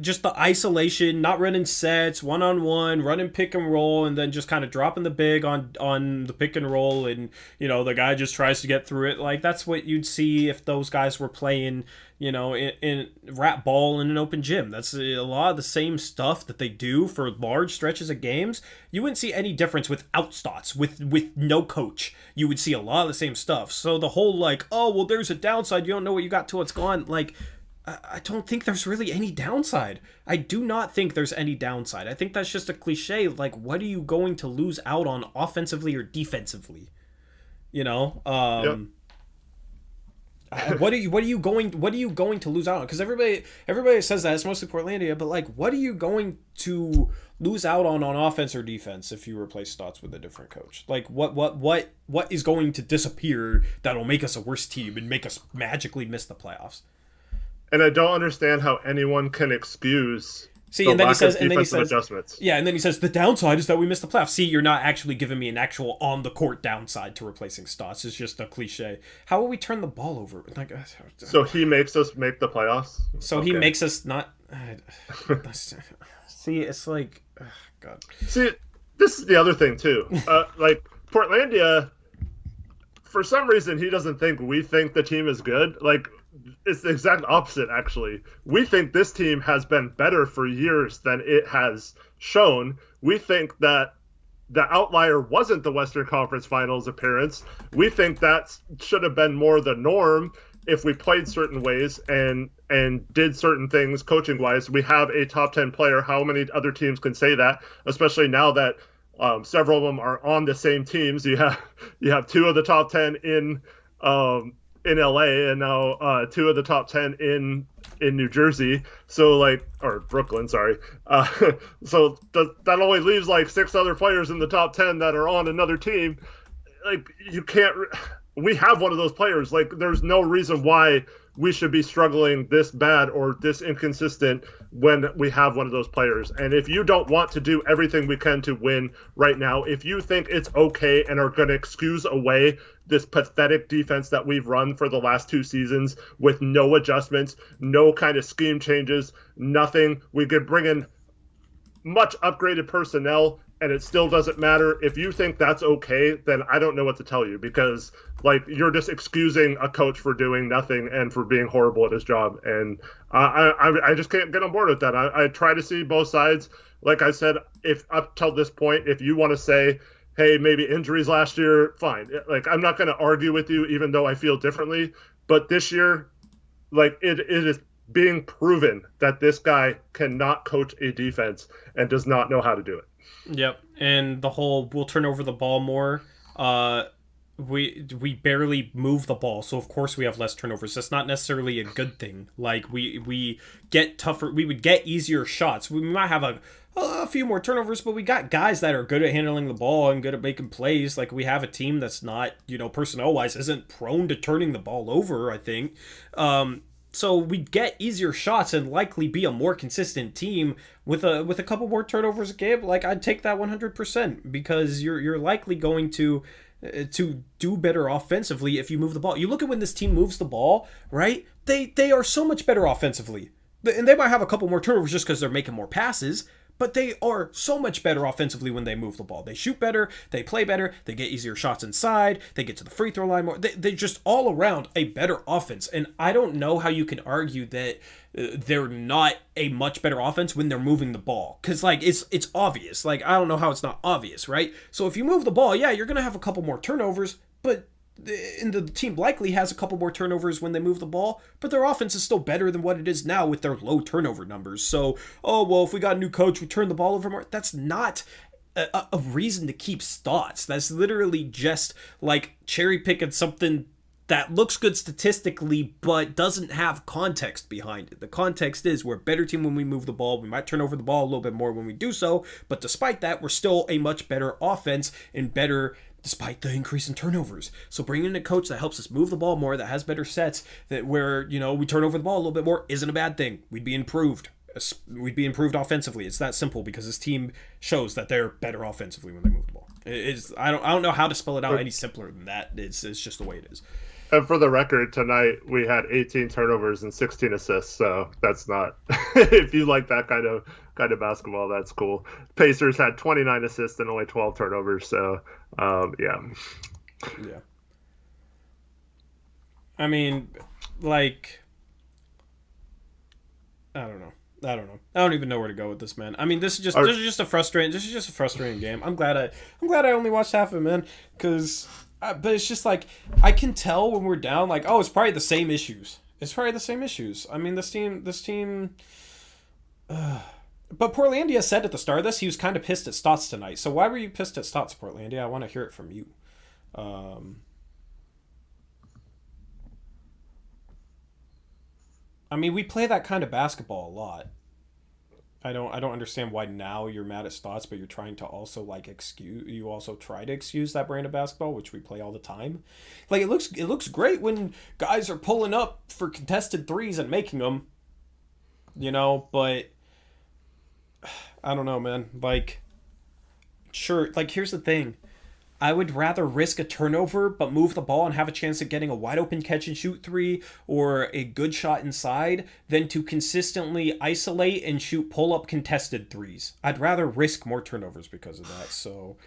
just the isolation, not running sets, one-on-one, running pick and roll, and then just kind of dropping the big on the pick and roll, and the guy just tries to get through it. Like, that's what you'd see if those guys were playing, in rat ball in an open gym. That's a lot of the same stuff that they do for large stretches of games. You wouldn't see any difference without Stotts, with no coach. You would see a lot of the same stuff. So the whole, like, oh, well, there's a downside, you don't know what you got till it's gone, like, I don't think there's really any downside. I do not think there's any downside. I think that's just a cliche. Like, what are you going to lose out on offensively or defensively? Yep. What are you going to lose out on? Because everybody says that, it's mostly Portlandia, but like, what are you going to lose out on offense or defense if you replace Stotts with a different coach? Like, what is going to disappear that'll make us a worse team and make us magically miss the playoffs? And I don't understand how anyone can excuse See, The and then he lack of says, and then he defensive says, adjustments. yeah, and then he says the downside is that we missed the playoffs. See, you're not actually giving me an actual on the court downside to replacing Stotts. It's just a cliche. How will we turn the ball over? Like, So he makes us make the playoffs. so he makes us not. See, it's like, God. See, this is the other thing too. Like Portlandia, for some reason, he doesn't think we think the team is good. Like, it's the exact opposite, actually. We think this team has been better for years than it has shown. We think that the outlier wasn't the Western Conference Finals appearance. We think that should have been more the norm if we played certain ways and did certain things coaching wise. We have a top 10 player. How many other teams can say that, especially now that several of them are on the same teams? You have two of the top 10 in LA, and now two of the top 10 in New Jersey. So or Brooklyn, sorry. So that only leaves like six other players in the top 10 that are on another team. Like, you can't. We have one of those players. Like, there's no reason why we should be struggling this bad or this inconsistent when we have one of those players. And if you don't want to do everything we can to win right now, if you think it's okay and are going to excuse away this pathetic defense that we've run for the last two seasons with no adjustments, no kind of scheme changes, nothing, we could bring in much upgraded personnel and it still doesn't matter. If you think that's okay, then I don't know what to tell you, because you're just excusing a coach for doing nothing and for being horrible at his job. And I just can't get on board with that. I try to see both sides. Like I said, if up till this point, if you want to say, hey, maybe injuries last year, fine. Like, I'm not going to argue with you, even though I feel differently. But this year, it is being proven that this guy cannot coach a defense and does not know how to do it. Yep, and the whole we'll turn over the ball more. We barely move the ball, so of course we have less turnovers. That's not necessarily a good thing. Like, we get tougher. We would get easier shots. We might have a few more turnovers, but we got guys that are good at handling the ball and good at making plays. Like, we have a team that's not, personnel wise, isn't prone to turning the ball over, I think. So we'd get easier shots and likely be a more consistent team with a couple more turnovers a game. Like, I'd take that 100%, because you're likely going to do better offensively if you move the ball. You look at when this team moves the ball, right? They are so much better offensively. And they might have a couple more turnovers just because they're making more passes, but they are so much better offensively when they move the ball. They shoot better, they play better, they get easier shots inside, they get to the free throw line more. They just all around a better offense. And I don't know how you can argue that they're not a much better offense when they're moving the ball. Because, it's obvious. I don't know how it's not obvious, right? So if you move the ball, yeah, you're going to have a couple more turnovers, but the team likely has a couple more turnovers when they move the ball, but their offense is still better than what it is now with their low turnover numbers. So, if we got a new coach, we turn the ball over more. That's not a reason to keep Stotts. That's literally just cherry picking something that looks good statistically, but doesn't have context behind it. The context is we're a better team when we move the ball. We might turn over the ball a little bit more when we do so, but despite that, we're still a much better offense and better despite the increase in turnovers. So bringing in a coach that helps us move the ball more, that has better sets, that where, we turn over the ball a little bit more, isn't a bad thing. We'd be improved. We'd be improved offensively. It's that simple, because this team shows that they're better offensively when they move the ball. I don't know how to spell it out any simpler than that. It's just the way it is. And for the record, tonight we had 18 turnovers and 16 assists. So that's not, if you like that kind of basketball, that's cool. Pacers had 29 assists and only 12 turnovers. So, yeah. I mean, I don't know. I don't even know where to go with this, man. I mean, this is just a frustrating game. I'm glad I only watched half of it, man, because. But it's just I can tell when we're down, it's probably the same issues. I mean, this team. But Portlandia said at the start of this he was kind of pissed at Stotts tonight. So why were you pissed at Stotts, Portlandia? I want to hear it from you. I mean, we play that kind of basketball a lot. I don't understand why now you're mad at Stotts, but you're trying to also try to excuse that brand of basketball, which we play all the time. It looks great when guys are pulling up for contested threes and making them, but I don't know, man. Like, sure. Like, here's the thing. I would rather risk a turnover but move the ball and have a chance at getting a wide open catch and shoot three or a good shot inside than to consistently isolate and shoot pull up contested threes. I'd rather risk more turnovers because of that. So,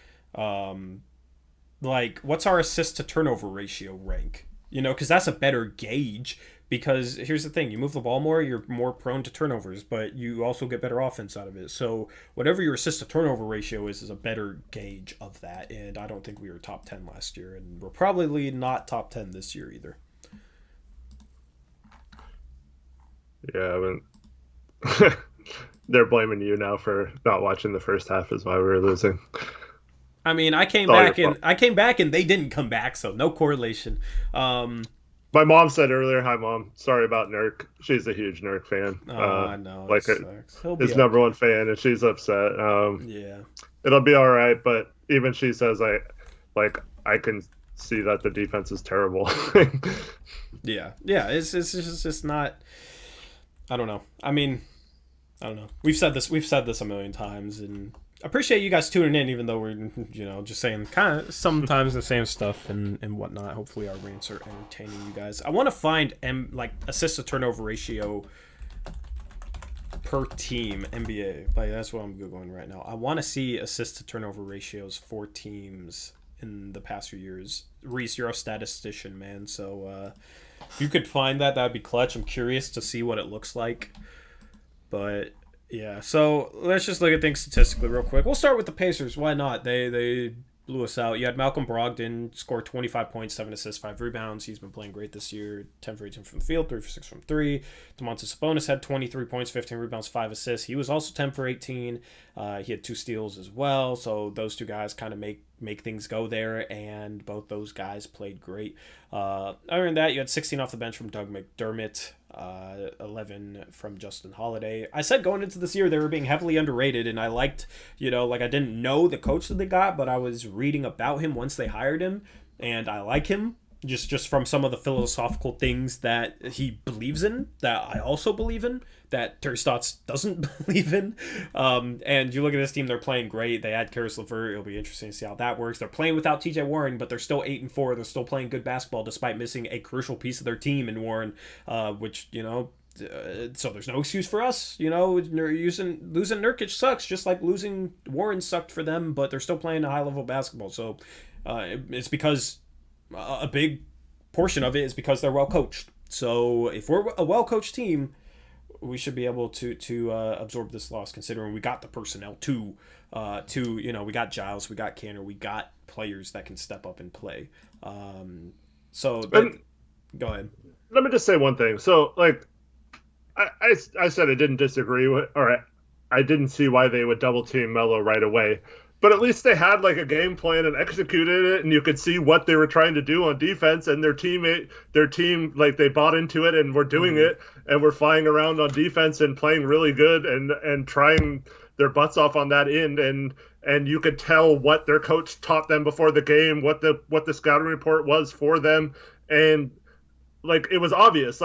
like, what's our assist to turnover ratio rank? Because that's a better gauge. Because here's the thing, you move the ball more, you're more prone to turnovers, but you also get better offense out of it. So whatever your assist to turnover ratio is a better gauge of that. And I don't think we were top 10 last year, and we're probably not top 10 this year either. Yeah, I mean, they're blaming you now for not watching the first half is why we were losing. I mean, I came back and they didn't come back, so no correlation. My mom said earlier, "Hi, Mom. Sorry about Nurk. She's a huge Nurk fan. I know. Like his number one fan, and she's upset. Yeah, it'll be all right. But even she says, I can see that the defense is terrible. yeah. It's just not. I don't know. I mean, I don't know. We've said this a million times, and I appreciate you guys tuning in, even though we're, just saying kind of sometimes the same stuff and whatnot. Hopefully our rants are entertaining you guys. I want to find assist to turnover ratio per team NBA. Like, that's what I'm Googling right now. I want to see assist to turnover ratios for teams in the past few years. Reese, you're a statistician, man. So if you could find that, that'd be clutch. I'm curious to see what it looks like. But yeah, so let's just look at things statistically real quick. We'll start with the Pacers. Why not? They blew us out. You had Malcolm Brogdon score 25 points, 7 assists, 5 rebounds. He's been playing great this year. 10 for 18 from the field, 3 for 6 from 3. Domantas Sabonis had 23 points, 15 rebounds, 5 assists. He was also 10 for 18. He had 2 steals as well. So those two guys kind of make things go there, and both those guys played great. Other than that, you had 16 off the bench from Doug McDermott, 11 from Justin Holiday. I said going into this year they were being heavily underrated, and I liked, I didn't know the coach that they got, but I was reading about him once they hired him, and I like him just from some of the philosophical things that he believes in, that I also believe in, that Terry Stotts doesn't believe in. And you look at this team, they're playing great. They had Karis LeVert. It'll be interesting to see how that works. They're playing without TJ Warren, but they're still 8-4. They're still playing good basketball despite missing a crucial piece of their team in Warren, which, so there's no excuse for us. Losing Nurkic sucks, just like losing Warren sucked for them, but they're still playing a high-level basketball. So it's because a big portion of it is because they're well-coached. So if we're a well-coached team, we should be able to absorb this loss, considering we got the personnel to we got Giles, we got Canner, we got players that can step up and play. Go ahead. Let me just say one thing. So, I said I didn't disagree with, or I didn't see why they would double team Melo right away. But at least they had a game plan and executed it, and you could see what they were trying to do on defense, and their team they bought into it and were doing it, and were flying around on defense and playing really good and trying their butts off on that end, and you could tell what their coach taught them before the game, what the scouting report was for them, and it was obvious.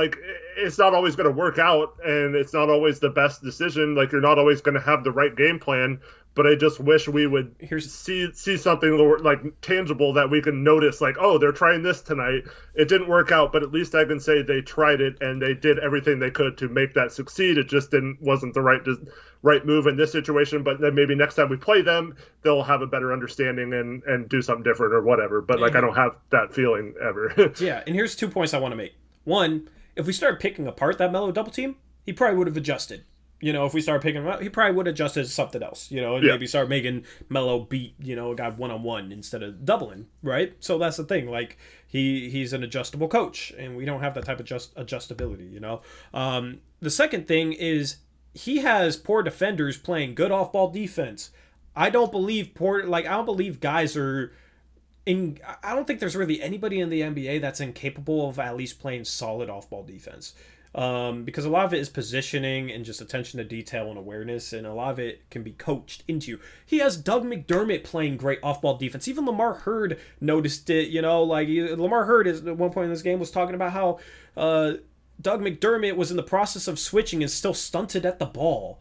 It's not always going to work out, and it's not always the best decision. You're not always going to have the right game plan. But I just wish we would see something tangible that we can notice. Oh, they're trying this tonight. It didn't work out, but at least I can say they tried it and they did everything they could to make that succeed. It just wasn't the right move in this situation. But then maybe next time we play them, they'll have a better understanding and do something different or whatever. But I don't have that feeling ever. Yeah, and here's 2 points I want to make. One, if we started picking apart that Melo double team, he probably would have adjusted. If we started picking him up, he probably would have adjusted to something else, and maybe start making Melo beat, a guy one-on-one instead of doubling, right? So that's the thing. He's an adjustable coach, and we don't have that type of adjustability, The second thing is he has poor defenders playing good off-ball defense. I don't believe guys are I don't think there's really anybody in the NBA that's incapable of at least playing solid off-ball defense. Because a lot of it is positioning and just attention to detail and awareness, and a lot of it can be coached into you. He has Doug McDermott playing great off-ball defense. Even Lamar Hurd noticed it, Lamar Hurd at one point in this game was talking about how Doug McDermott was in the process of switching and still stunted at the ball.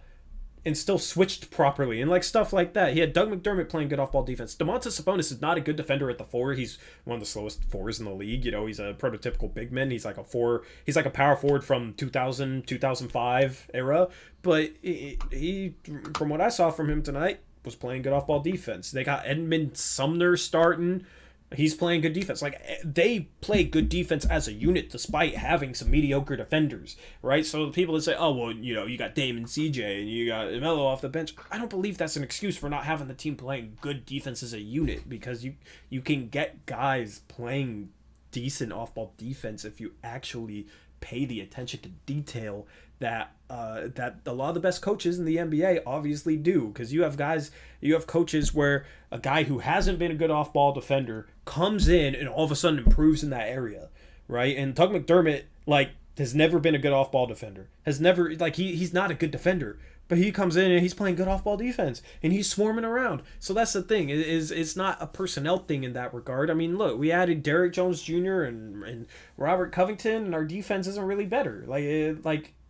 and still switched properly and like stuff like that. He had Doug McDermott playing good off-ball defense. Domantas Sabonis is not a good defender at the 4. He's one of the slowest 4s in the league. You know, he's a prototypical big man. He's like a 4. He's like a power forward from 2000, 2005 era. But he from what I saw from him tonight, was playing good off-ball defense. They got Edmund Sumner starting. He's playing good defense. Like, they play good defense as a unit despite having some mediocre defenders, right? So the people that say, oh, well, you know, you got Dame and CJ and you got Melo off the bench, I don't believe that's an excuse for not having the team playing good defense as a unit, because you can get guys playing decent off-ball defense if you actually pay the attention to detail that a lot of the best coaches in the NBA obviously do. Because you have coaches where a guy who hasn't been a good off-ball defender comes in and all of a sudden improves in that area, right? And Doug McDermott, like, has never been a good off-ball defender. Has never, like, he's not a good defender, but he comes in and he's playing good off-ball defense and he's swarming around. So that's the thing. It's not a personnel thing in that regard. I mean, look, we added Derrick Jones Jr. and Robert Covington, and our defense isn't really better.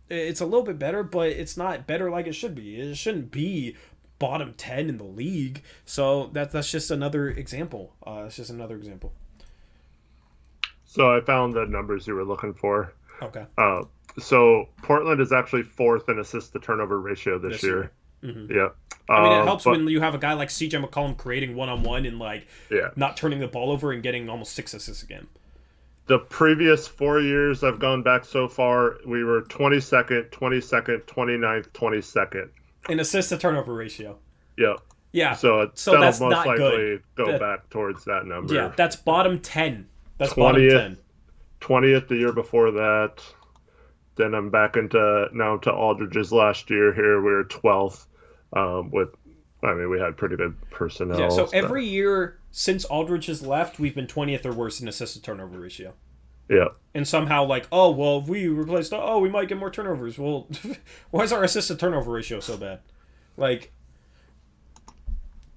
It's a little bit better, but it's not better like it should be. It shouldn't be bottom 10 in the league. So that's just another example. It's just another example. So I found the numbers you were looking for. Okay. So Portland is actually 4th in assist to turnover ratio this year. Mm-hmm. Yeah. I mean, it helps when you have a guy like CJ McCollum creating one-on-one and not turning the ball over and getting almost 6 assists a game. The previous 4 years I've gone back so far, we were 22nd, 29th, 22nd. In assist to turnover ratio. Yep. Yeah. So that'll that's most not likely good. go back towards that number. Yeah, that's bottom 10. That's 20th, bottom 10. 20th the year before that. Then I'm back into Aldridge's last year here. We were 12th we had pretty good personnel. Yeah, so every year since Aldridge has left, we've been 20th or worse in assist to turnover ratio. Yeah. And somehow, if we replaced, we might get more turnovers. Well, why is our assist to turnover ratio so bad? Like,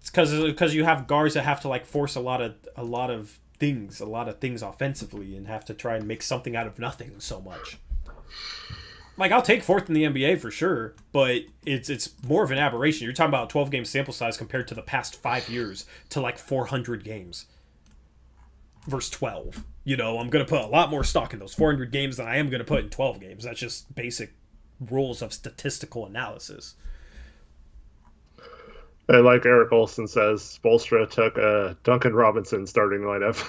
it's because you have guards that have to force a lot of things offensively and have to try and make something out of nothing so much. Like, I'll take 4th in the NBA for sure, but it's more of an aberration. You're talking about a 12-game sample size compared to the past 5 years to 400 games versus 12. You know, I'm going to put a lot more stock in those 400 games than I am going to put in 12 games. That's just basic rules of statistical analysis. And like Eric Olson says, Spoelstra took Duncan Robinson starting lineup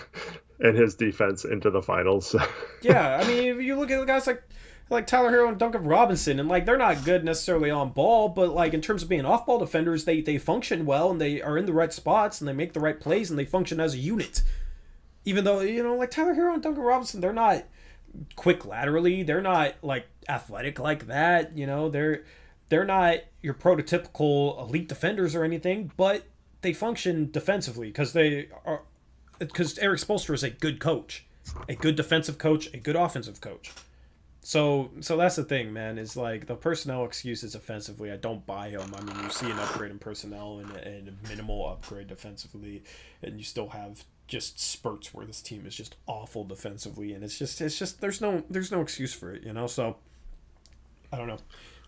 and his defense into the finals. Yeah, I mean, if you look at the guys like Tyler Hero and Duncan Robinson, and they're not good necessarily on ball, but in terms of being off-ball defenders, they function well and they are in the right spots and they make the right plays and they function as a unit. Even though, Tyler Hero and Duncan Robinson, they're not quick laterally, they're not athletic like that, they're not your prototypical elite defenders or anything, but they function defensively because Eric Spoelstra is a good coach, a good defensive coach, a good offensive coach. So that's the thing, man, is the personnel excuses offensively, I don't buy them. I mean, you see an upgrade in personnel and a minimal upgrade defensively, and you still have just spurts where this team is just awful defensively, and it's just there's no excuse for it, so I don't know.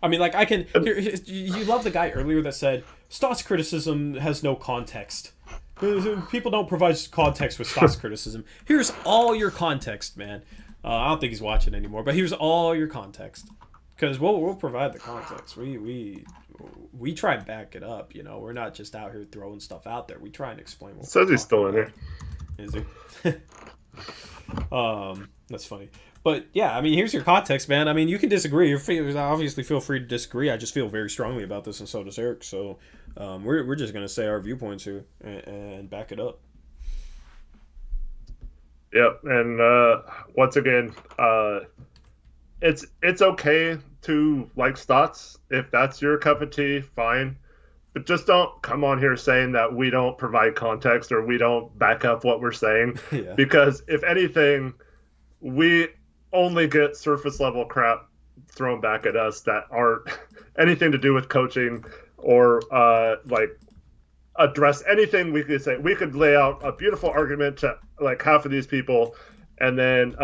I mean, you love the guy earlier that said Stott's criticism has no context. People don't provide context with Stott's criticism. Here's all your context, man. I don't think he's watching anymore, but here's all your context, because we'll provide the context. We try and back it up. We're not just out here throwing stuff out there. We try and explain. What says he's still in here. Is he? That's funny. But yeah, I mean, here's your context, man. I mean, you can disagree. Obviously, feel free to disagree. I just feel very strongly about this, and so does Eric. So we're just gonna say our viewpoints here and back it up. Yep, and once again, it's okay to like Stotts if that's your cup of tea, fine. But just don't come on here saying that we don't provide context or we don't back up what we're saying. Yeah. Because if anything, we only get surface level crap thrown back at us that aren't anything to do with coaching or address anything. We could say, we could lay out a beautiful argument to half of these people, and then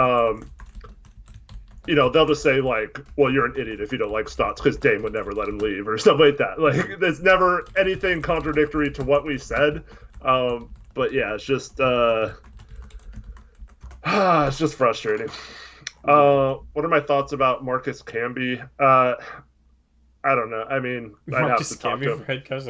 they'll just say like, well, you're an idiot if you don't like Stotts because Dame would never let him leave or stuff like that. Like, there's never anything contradictory to what we said. But yeah, it's just frustrating. What are my thoughts about Marcus Camby? I don't know. I mean, Marcus I'd have to talk to him. Camby for head coach.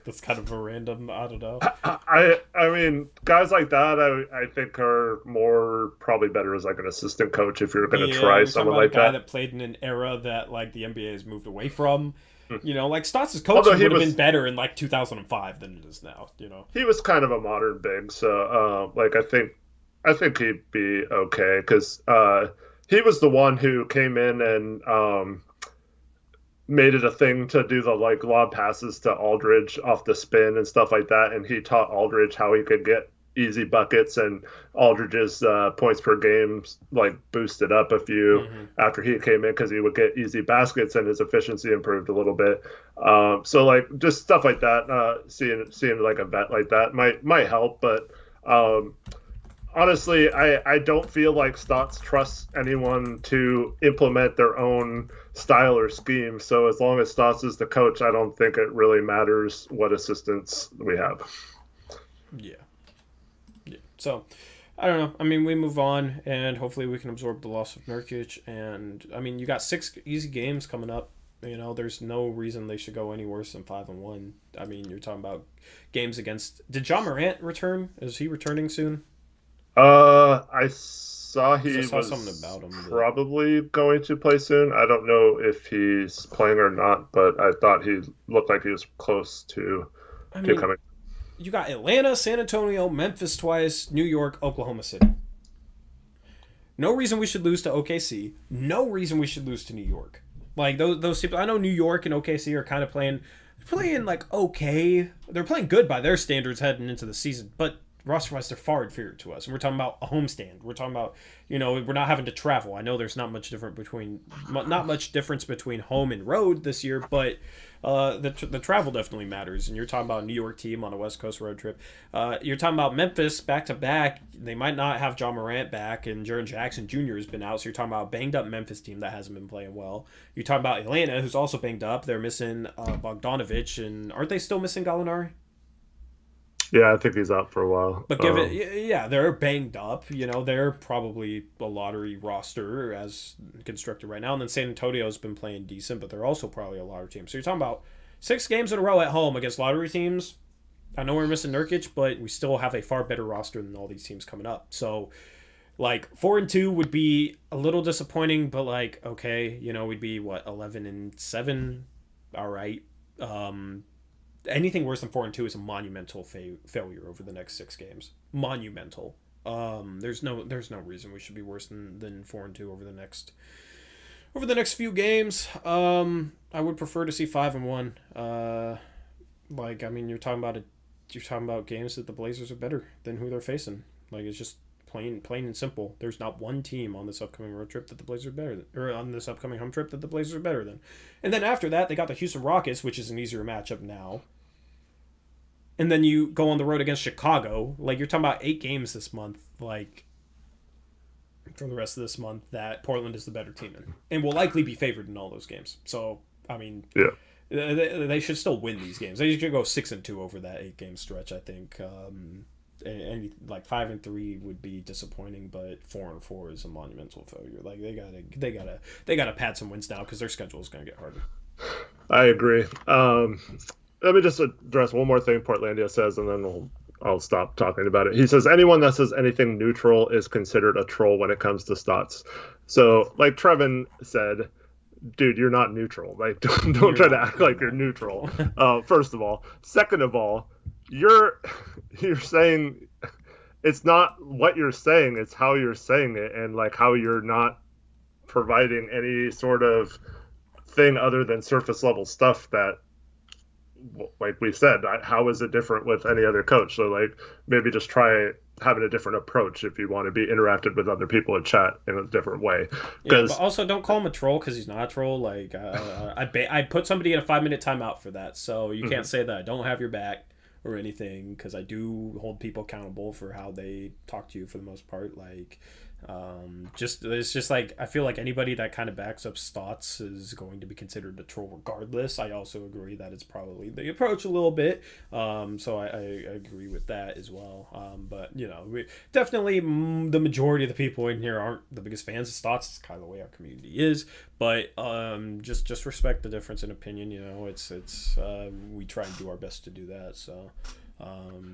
That's kind of a random. I don't know. I mean, guys like that, I think are more probably better as like an assistant coach if you're going to try someone like a guy that. that played in an era that like the NBA has moved away from. Like Stotts' coaching Although would have been better in like 2005 than it is now. He was kind of a modern big, so like I think he'd be okay because he was the one who came in and made it a thing to do the like lob passes to Aldridge off the spin and stuff like that, and he taught Aldridge how he could get easy buckets, and Aldridge's points per game like boosted up a few after he came in because he would get easy baskets and his efficiency improved a little bit. So like just stuff like that, seeing like a vet like that might help, but honestly, I don't feel like Stotts trusts anyone to implement their own style or scheme. So as long as Stotts is the coach, I don't think it really matters what assistants we have. Yeah. So, I don't know. I mean, we move on, and hopefully we can absorb the loss of Nurkic. And, I mean, you got 6 easy games coming up. There's no reason they should go any worse than 5-1. I mean, you're talking about games against... Did John Morant return? Is he returning soon? I saw was something about him, probably going to play soon. I don't know if he's playing or not, but I thought he looked like he was close to coming. You got Atlanta, San Antonio, Memphis twice, New York, Oklahoma City. No reason we should lose to OKC. No reason we should lose to New York. Like those people, I know New York and OKC are kind of playing like okay. They're playing good by their standards heading into the season, but roster-wise, they're far inferior to us. And we're talking about a homestand. We're talking about, we're not having to travel. I know there's not much difference between home and road this year, but the travel definitely matters. And you're talking about a New York team on a West Coast road trip. You're talking about Memphis back-to-back. They might not have John Morant back, and Jaren Jackson Jr. has been out. So you're talking about a banged-up Memphis team that hasn't been playing well. You're talking about Atlanta, who's also banged up. They're missing Bogdanovich, and aren't they still missing Gallinari? Yeah, I think he's out for a while. But they're banged up. They're probably a lottery roster as constructed right now. And then San Antonio's been playing decent, but they're also probably a lottery team. So you're talking about 6 games in a row at home against lottery teams. I know we're missing Nurkic, but we still have a far better roster than all these teams coming up. So, 4-2 would be a little disappointing, but okay, we'd be 11-7. All right. Anything worse than 4-2 is a monumental failure over the next 6 games. Monumental. There's no reason we should be worse than 4-2 over the next few games. I would prefer to see 5-1. You're talking about games that the Blazers are better than who they're facing. It's just plain and simple. There's not one team on this upcoming road trip that the Blazers are better than, or on this upcoming home trip that the Blazers are better than. And then after that, they got the Houston Rockets, which is an easier matchup now. And then you go on the road against Chicago. You're talking about 8 games this month, for the rest of this month, that Portland is the better team in. And will likely be favored in all those games. So, I mean, yeah, they should still win these games. They should go 6-2 over that 8-game stretch, I think. And 5-3 would be disappointing, but 4-4 is a monumental failure. They gotta pad some wins now because their schedule is gonna get harder. I agree. Let me just address one more thing Portlandia says, and then I'll stop talking about it. He says anyone that says anything neutral is considered a troll when it comes to Stotts. So, like Trevin said, dude, you're not neutral. Don't try to act like you're neutral. First of all, second of all, you're saying it's not what you're saying, it's how you're saying it, and how you're not providing any sort of thing other than surface level stuff that, like we said, how is it different with any other coach? So maybe just try having a different approach if you want to be interactive with other people in chat in a different way. Yeah, but also don't call him a troll because he's not a troll. I put somebody in a 5-minute timeout for that, so you can't say that I don't have your back. or anything, because I do hold people accountable for how they talk to you for the most part. Like, just it's just like I feel like anybody that kind of backs up Stotts is going to be considered a troll regardless. I also agree that it's probably the approach a little bit. So I agree with that as well. But definitely the majority of the people in here aren't the biggest fans of Stotts. It's kind of the way our community is. But just respect the difference in opinion. It's we try and do our best to do that. So.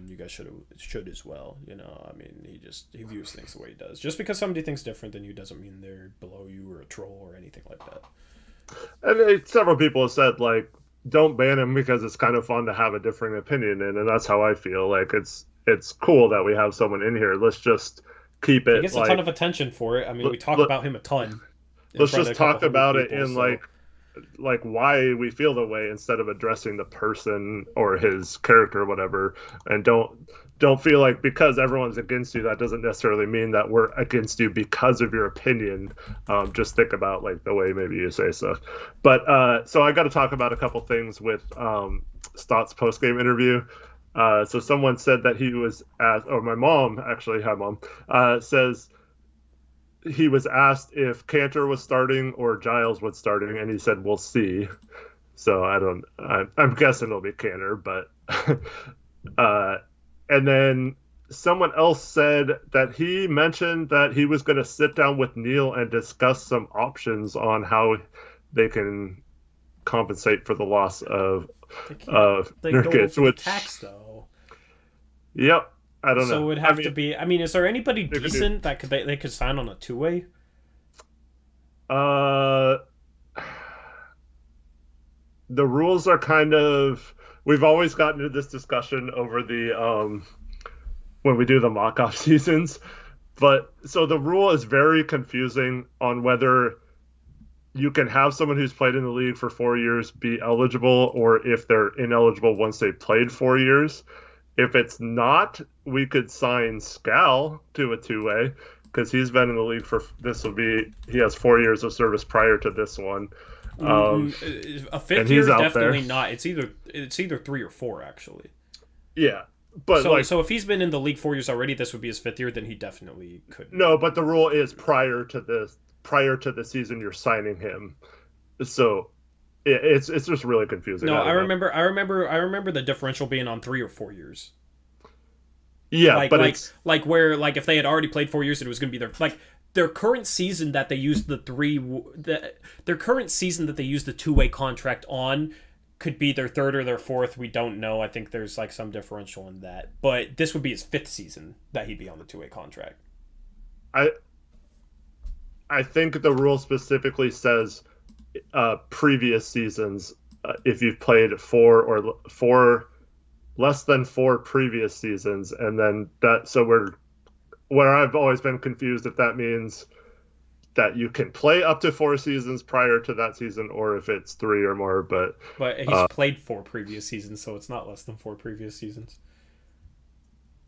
You guys should as well. I mean, he views things the way he does. Just because somebody thinks different than you doesn't mean they're below you or a troll or anything like that. And several people have said, like, don't ban him because it's kind of fun to have a different opinion and that's how I feel. Like, it's cool that we have someone in here. Let's just keep it. He gets a ton of attention for it. I mean, we talk about him a ton. Let's just talk about it in like why we feel the way instead of addressing the person or his character or whatever. And don't feel like because everyone's against you, that doesn't necessarily mean that we're against you because of your opinion. Just think about like the way maybe you say stuff. But so I got to talk about a couple things with Stott's postgame interview. So someone said that he was asked, or my mom actually, hi mom, says he was asked if Cantor was starting or Giles was starting, and he said, "We'll see." So I'm guessing it'll be Cantor, but and then someone else said that he mentioned that he was going to sit down with Neil and discuss some options on how they can compensate for the loss of Nurkic, which tax though. Yep. I don't know. So it would have to be. I mean, is there anybody decent that they could sign on a two-way? The rules are kind of. We've always gotten into this discussion over the when we do the mock-off seasons, but so the rule is very confusing on whether you can have someone who's played in the league for 4 years be eligible, or if they're ineligible once they played 4 years. If it's not, we could sign Scal to a two-way because he's been in the league for he has 4 years of service prior to this one. A fifth year, definitely not. It's either 3 or 4 actually. Yeah, but so if he's been in the league 4 years already, this would be his 5th year. Then he definitely could. No, but the rule is prior to the season you're signing him. So. It's just really confusing. No, I remember the differential being on 3 or 4 years. Yeah, but it's where if they had already played 4 years, it was going to be their current season that they used their current season that they used the two-way contract on could be their 3rd or their 4th. We don't know. I think there's some differential in that, but this would be his 5th season that he'd be on the two-way contract. I think the rule specifically says. Previous seasons, if you've played less than 4 previous seasons, and then that. So where I've always been confused if that means that you can play up to 4 seasons prior to that season, or if it's 3 or more. But he's played 4 previous seasons, so it's not less than 4 previous seasons.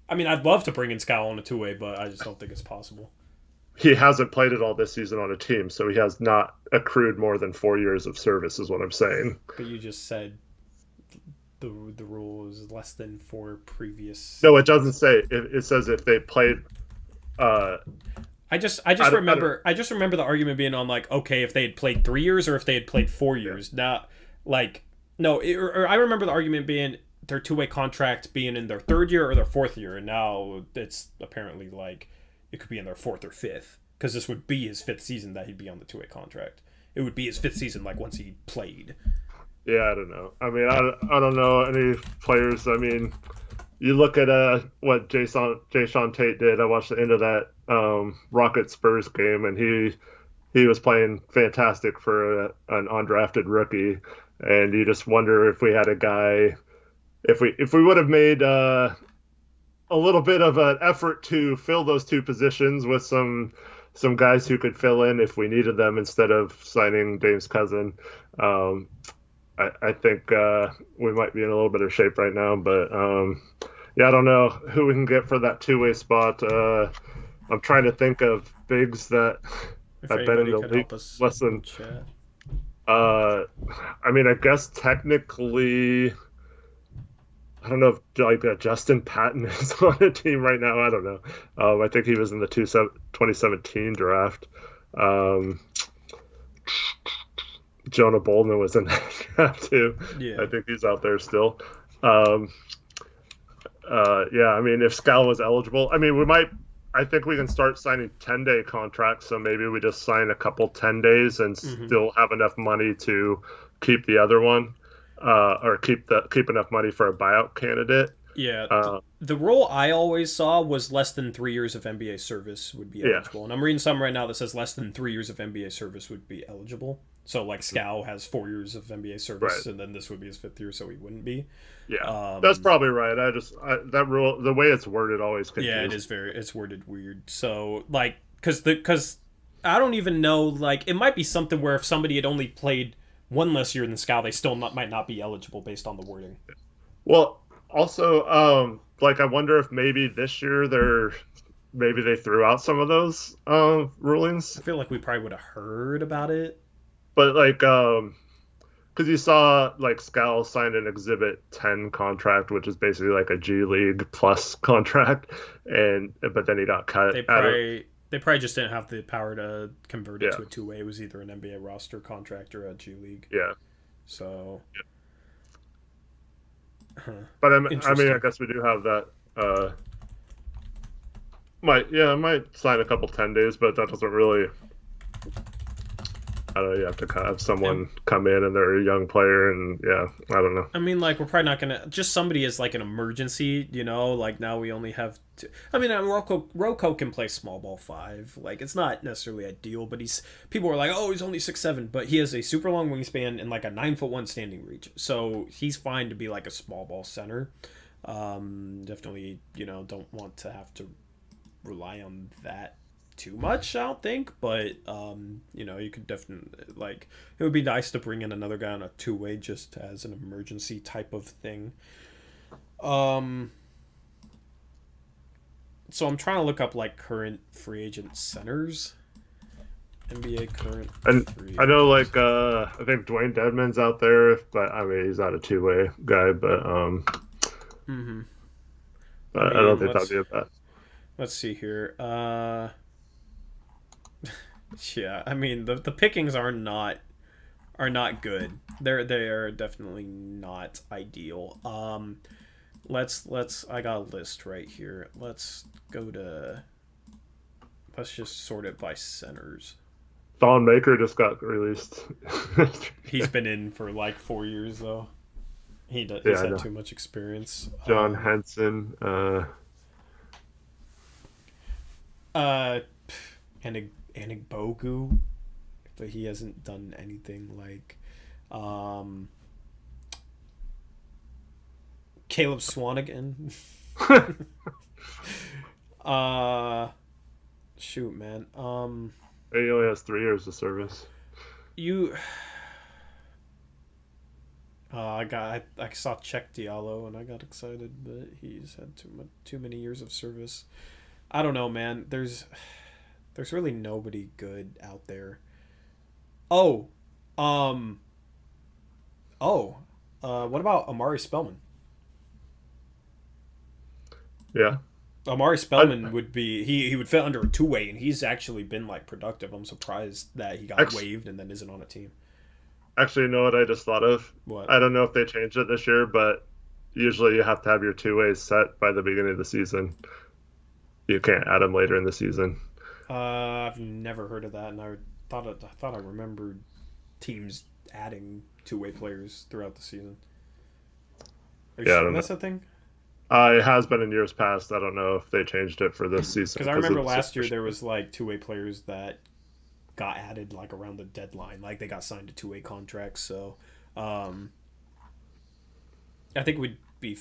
I mean, I'd love to bring in Scal on a two-way, but I just don't think it's possible. He hasn't played it all this season on a team, so he has not accrued more than 4 years of service, is what I'm saying. But you just said the rule is less than 4 previous. No, it doesn't say. It says if they played. I just remember the argument being on okay, if they had played 3 years or if they had played 4 years. Now, I remember the argument being their two-way contract being in their 3rd year or their 4th year, and now it's apparently it could be in their 4th or 5th, because this would be his 5th season that he'd be on the two-way contract. It would be his 5th season, once he played. Yeah, I don't know. I mean, I don't know any players. I mean, you look at what Jason Tate did. I watched the end of that Rocket Spurs game, and he was playing fantastic for an undrafted rookie. And you just wonder if we had a guy, if we would have made a little bit of an effort to fill those 2 positions with some guys who could fill in if we needed them instead of signing Dame's cousin. I think we might be in a little bit of shape right now, but I don't know who we can get for that two-way spot. I'm trying to think of bigs that have been in the league less than. I mean, I guess technically. I don't know if like Justin Patton is on a team right now. I don't know. I think he was in the 2017 draft. Um, Jonah Bolden was in that draft too. Yeah. I think he's out there still. Um, yeah, I mean, if Scal was eligible, I mean, we might. I think we can start signing 10-day contracts. So maybe we just sign a couple 10 days and Hmm. still have enough money to keep the other one, or keep enough money for a buyout candidate. Yeah. Uh, The rule I always saw was less than 3 years of NBA service would be yeah, eligible. And I'm reading some right now that says less than 3 years of NBA service would be eligible. So, like, Scal has 4 years of NBA right. service, and then this would be his fifth year, so he wouldn't be. Yeah, that's Um, probably right. That rule, the way it's worded, always yeah, it confused. is it's worded weird. So, like, because I don't even know, like, it might be something where if somebody had only played one less year than Scal, they still might not be eligible based on the wording. Well, also, like I wonder if maybe this year maybe they threw out some of those I rulings, feel like we probably would have heard about it. but like because you saw like Scal signed an Exhibit 10 contract, which is basically like a G League plus contract, and but then he got cut They out of probably just didn't have the power to convert it yeah to a two-way. It was either an NBA roster contract or a G League. yeah. So, huh. But I mean, I Interesting. guess we do have that. I might sign a couple 10 days, but that doesn't really. I don't know. You have to kind of have And someone come in and they're a young player, and yeah, I don't know. I mean, like, we're probably not gonna just somebody is like an emergency, you know. Like now we only have two. I mean, Rocco can play small ball five. Like it's not necessarily ideal, but he's people are like, oh, he's only 6'7", but he has a super long wingspan and like a 9'1" standing reach, so he's fine to be like a small ball center. Definitely, don't want to have to rely on that too much, I don't think, but you could definitely like it would be nice to bring in another guy on a two-way just as an emergency type of thing. Um so I'm trying to look up like current free agent centers. NBA current And free I know agents. like I think Dwayne Dedman's out there, but I mean he's not a two-way guy, Mhm. I but I don't mean, think that'd be a bad. let's see here. Yeah, I mean the pickings are not good. They are definitely not ideal. Let's I got a list right here. Let's just sort it by centers. Don Maker just got released. He's been in for like 4 years though. Yeah, He's I had know. too much experience. John Henson. Uh Anigbogu, but he hasn't done anything like um Caleb Swanigan. uh Shoot, man. He only has 3 years of service. You I saw Czech Diallo and I got excited, but he's had too many years of service. I don't know, man. There's really nobody good out there. Oh, um, oh, what about Amari Spellman? Yeah. Amari I Spellman would be he would fit under a two way, and he's actually been like productive. I'm surprised that he got actually, waived and then isn't on a team. actually, you know what I just thought of? What? I don't know if they changed it this year, but usually you have to have your two ways set by the beginning of the season. You can't add them later in the season. I've never heard of that, and I thought I remembered teams adding two-way players throughout the season. Are you Yeah, I sure don't that's know. a thing? It has been in years past. I don't know if they changed it for this season Because I because of remember the last year situation. there was like two-way players that got added like around the deadline, like they got signed to two-way contracts. So, um, I think we'd be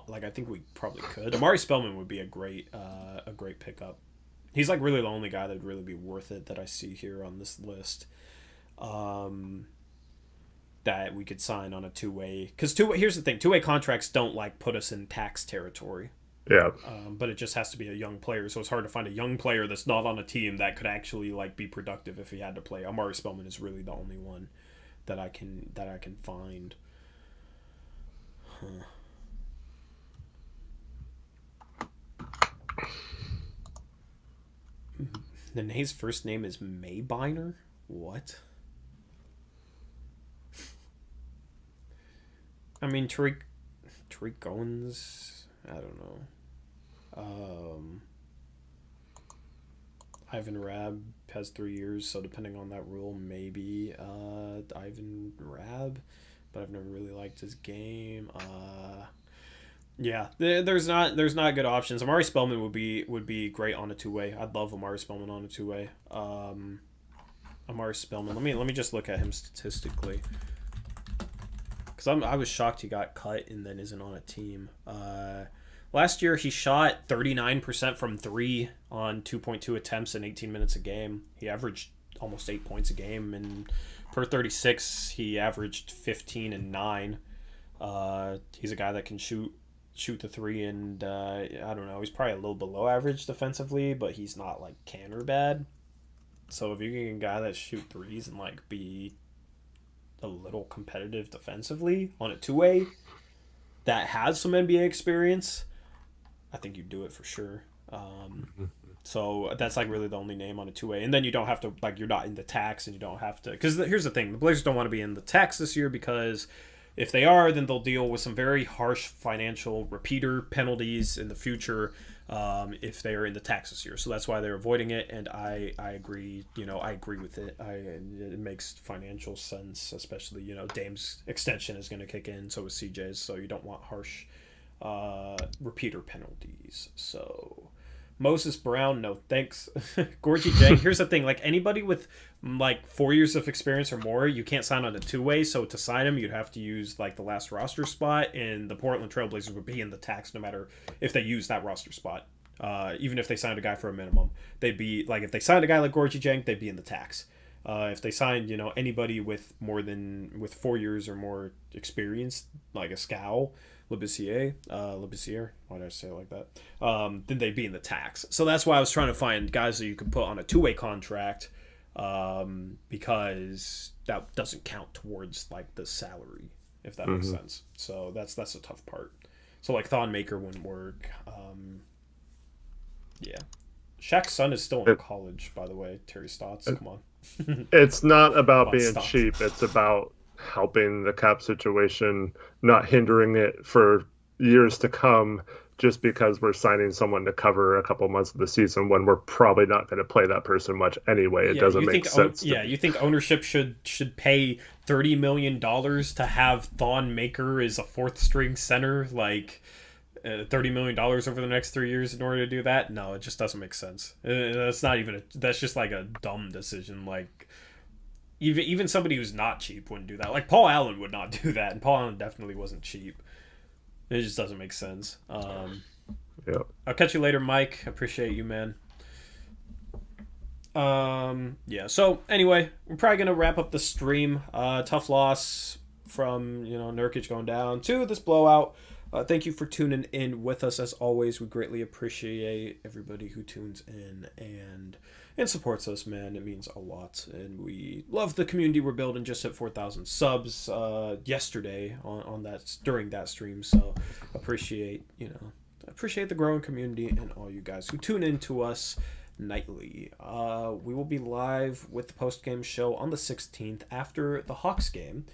like I think we probably could. Amari Spellman would be a great pickup. He's like really the only guy that'd really be worth it that I see here on this list. Um, that we could sign on a two-way because here's the thing, two-way contracts don't like put us in tax territory, Yeah, but it just has to be a young player, so it's hard to find a young player that's not on a team that could actually like be productive if he had to play. Amari Spellman is really the only one that I can find. Huh. Nene's first name is Maybiner? What? I mean, Tariq Owens? I don't know. Ivan Rab has 3 years, so depending on that rule, maybe Ivan Rab, but I've never really liked his game. Yeah, there's not good options. Amari Spellman would be great on a two-way. I'd love Amari Spellman on a two-way. Amari Spellman. Let me just look at him statistically, because I was shocked he got cut and then isn't on a team. Last year he shot 39% from three on 2.2 attempts in 18 minutes a game. He averaged almost 8 points a game, and per 36 he averaged 15 and 9. He's a guy that can shoot the three, and I don't know, he's probably a little below average defensively, but he's not like Canner bad. So if you can get a guy that shoot threes and like be a little competitive defensively on a two-way that has some NBA experience, I think you do it for sure. So that's like really the only name on a two-way, and then you don't have to, like, you're not in the tax, and you don't have to, because here's the thing, the Blazers don't want to be in the tax this year, because if they are, then they'll deal with some very harsh financial repeater penalties in the future if they are in the tax this year. So that's why they're avoiding it, and I agree. I agree with it. It makes financial sense, especially, Dame's extension is going to kick in, so is CJ's, so you don't want harsh repeater penalties. So Moses Brown, no thanks. Gorgie Jang, here's the thing, like, anybody with like 4 years of experience or more, you can't sign on a two-way, so to sign him you'd have to use like the last roster spot, and the Portland Trailblazers would be in the tax no matter if they use that roster spot. Even if they signed a guy for a minimum, they'd be like, if they signed a guy like Gorgie Jang, they'd be in the tax. If they signed, anybody with 4 years or more experience, like a Scowl, Labissiere, why did I say it like that? Then they'd be in the tax. So that's why I was trying to find guys that you could put on a two-way contract, because that doesn't count towards like the salary, if that makes sense. So that's a tough part. So like Thon Maker wouldn't work. Yeah. Shaq's son is still in college, by the way. Terry Stotts, come on. It's not about being Stotts. cheap. It's about helping the cap situation, not hindering it for years to come, just because we're signing someone to cover a couple months of the season when we're probably not going to play that person much anyway. It doesn't make sense. You think ownership should pay $30 million to have Thon Maker as a fourth string center, like $30 million over the next 3 years in order to do that? No, it just doesn't make sense. That's not even that's just like a dumb decision. Like, even somebody who's not cheap wouldn't do that. Like, Paul Allen would not do that, and Paul Allen definitely wasn't cheap. It just doesn't make sense. Yeah. I'll catch you later, Mike. Appreciate you, man. Yeah. So anyway, we're probably gonna wrap up the stream. Tough loss from Nurkic going down to this blowout. Thank you for tuning in with us as always. We greatly appreciate everybody who tunes in and supports us, man. It means a lot, and we love the community we're building. Just hit 4,000 subs yesterday on that, during that stream. So appreciate the growing community and all you guys who tune in to us nightly. We will be live with the post-game show on the 16th after the Hawks game.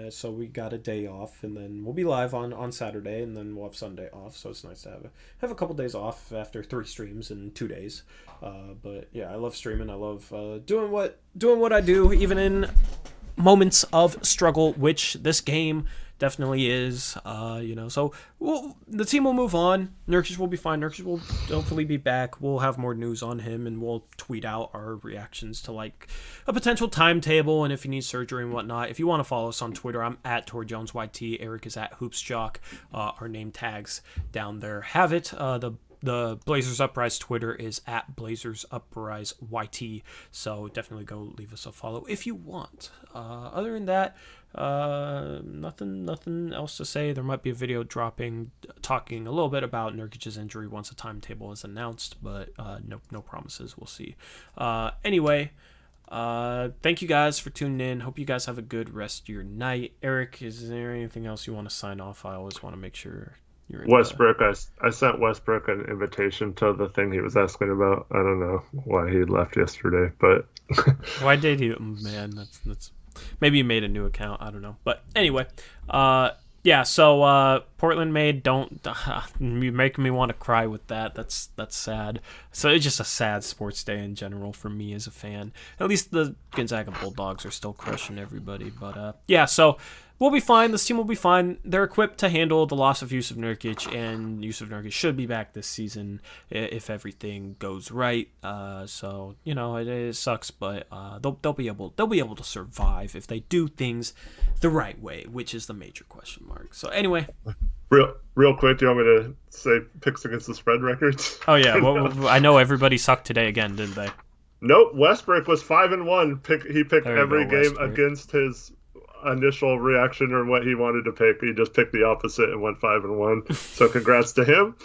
So we got a day off, and then we'll be live on Saturday, and then we'll have Sunday off. So it's nice to have a couple days off after 3 streams in 2 days. But yeah, I love streaming. I love doing what I do, even in moments of struggle, which this game definitely is. So the team will move on. Nurkic will be fine. Nurkic will hopefully be back. We'll have more news on him, and we'll tweet out our reactions to like a potential timetable and if he needs surgery and whatnot. If you want to follow us on Twitter, I'm at TorJonesYT. Eric is at HoopsJock. Our name tags down there have it. The Blazers Uprise Twitter is at Blazers Uprise YT. So definitely go leave us a follow if you want. Other than that, nothing else to say. There might be a video dropping talking a little bit about Nurkic's injury once a timetable is announced, but no promises. We'll see. Anyway, thank you guys for tuning in. Hope you guys have a good rest of your night. Eric, is there anything else you want to sign off? I always want to make sure You're in Westbrook, I sent Westbrook an invitation to the thing he was asking about. I don't know why he left yesterday, but Why did he? Man, that's maybe he made a new account. I don't know, but anyway, yeah. So Portland made don't you making me want to cry with that. That's sad. So it's just a sad sports day in general for me as a fan. At least the Gonzaga Bulldogs are still crushing everybody, but yeah. So we'll be fine. This team will be fine. They're equipped to handle the loss of Yusuf Nurkic, and Yusuf Nurkic should be back this season if everything goes right. So it sucks, but they'll be able to survive if they do things the right way, which is the major question mark. So anyway, real quick, do you want me to say picks against the spread records? Oh yeah, well, I know everybody sucked today again, didn't they? Nope. Westbrook was 5-1. He picked every game Westbrook. against his initial reaction or what he wanted to pick. He just picked the opposite and went 5-1. So congrats to him.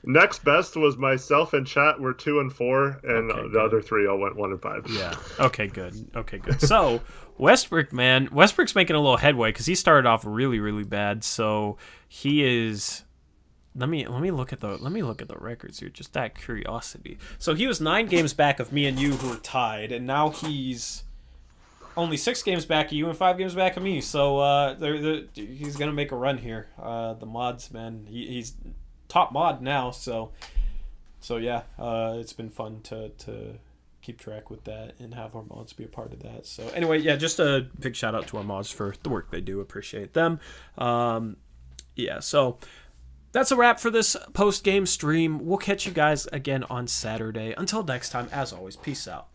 Next best was myself and chat were 2-4, and the other three all went 1-5. Yeah. Okay, good. So Westbrook's making a little headway because he started off really, really bad. So he is. Let me look at the records here, just out of curiosity. So he was 9 games back of me and you, who were tied, and now he's only 6 games back of you and 5 games back of me. So he's gonna make a run here. The mods, man, he's top mod now. So yeah, it's been fun to keep track with that and have our mods be a part of that. So anyway, yeah, just a big shout out to our mods for the work they do. Appreciate them. Yeah, so that's a wrap for this post-game stream. We'll catch you guys again on Saturday. Until next time, as always, peace out.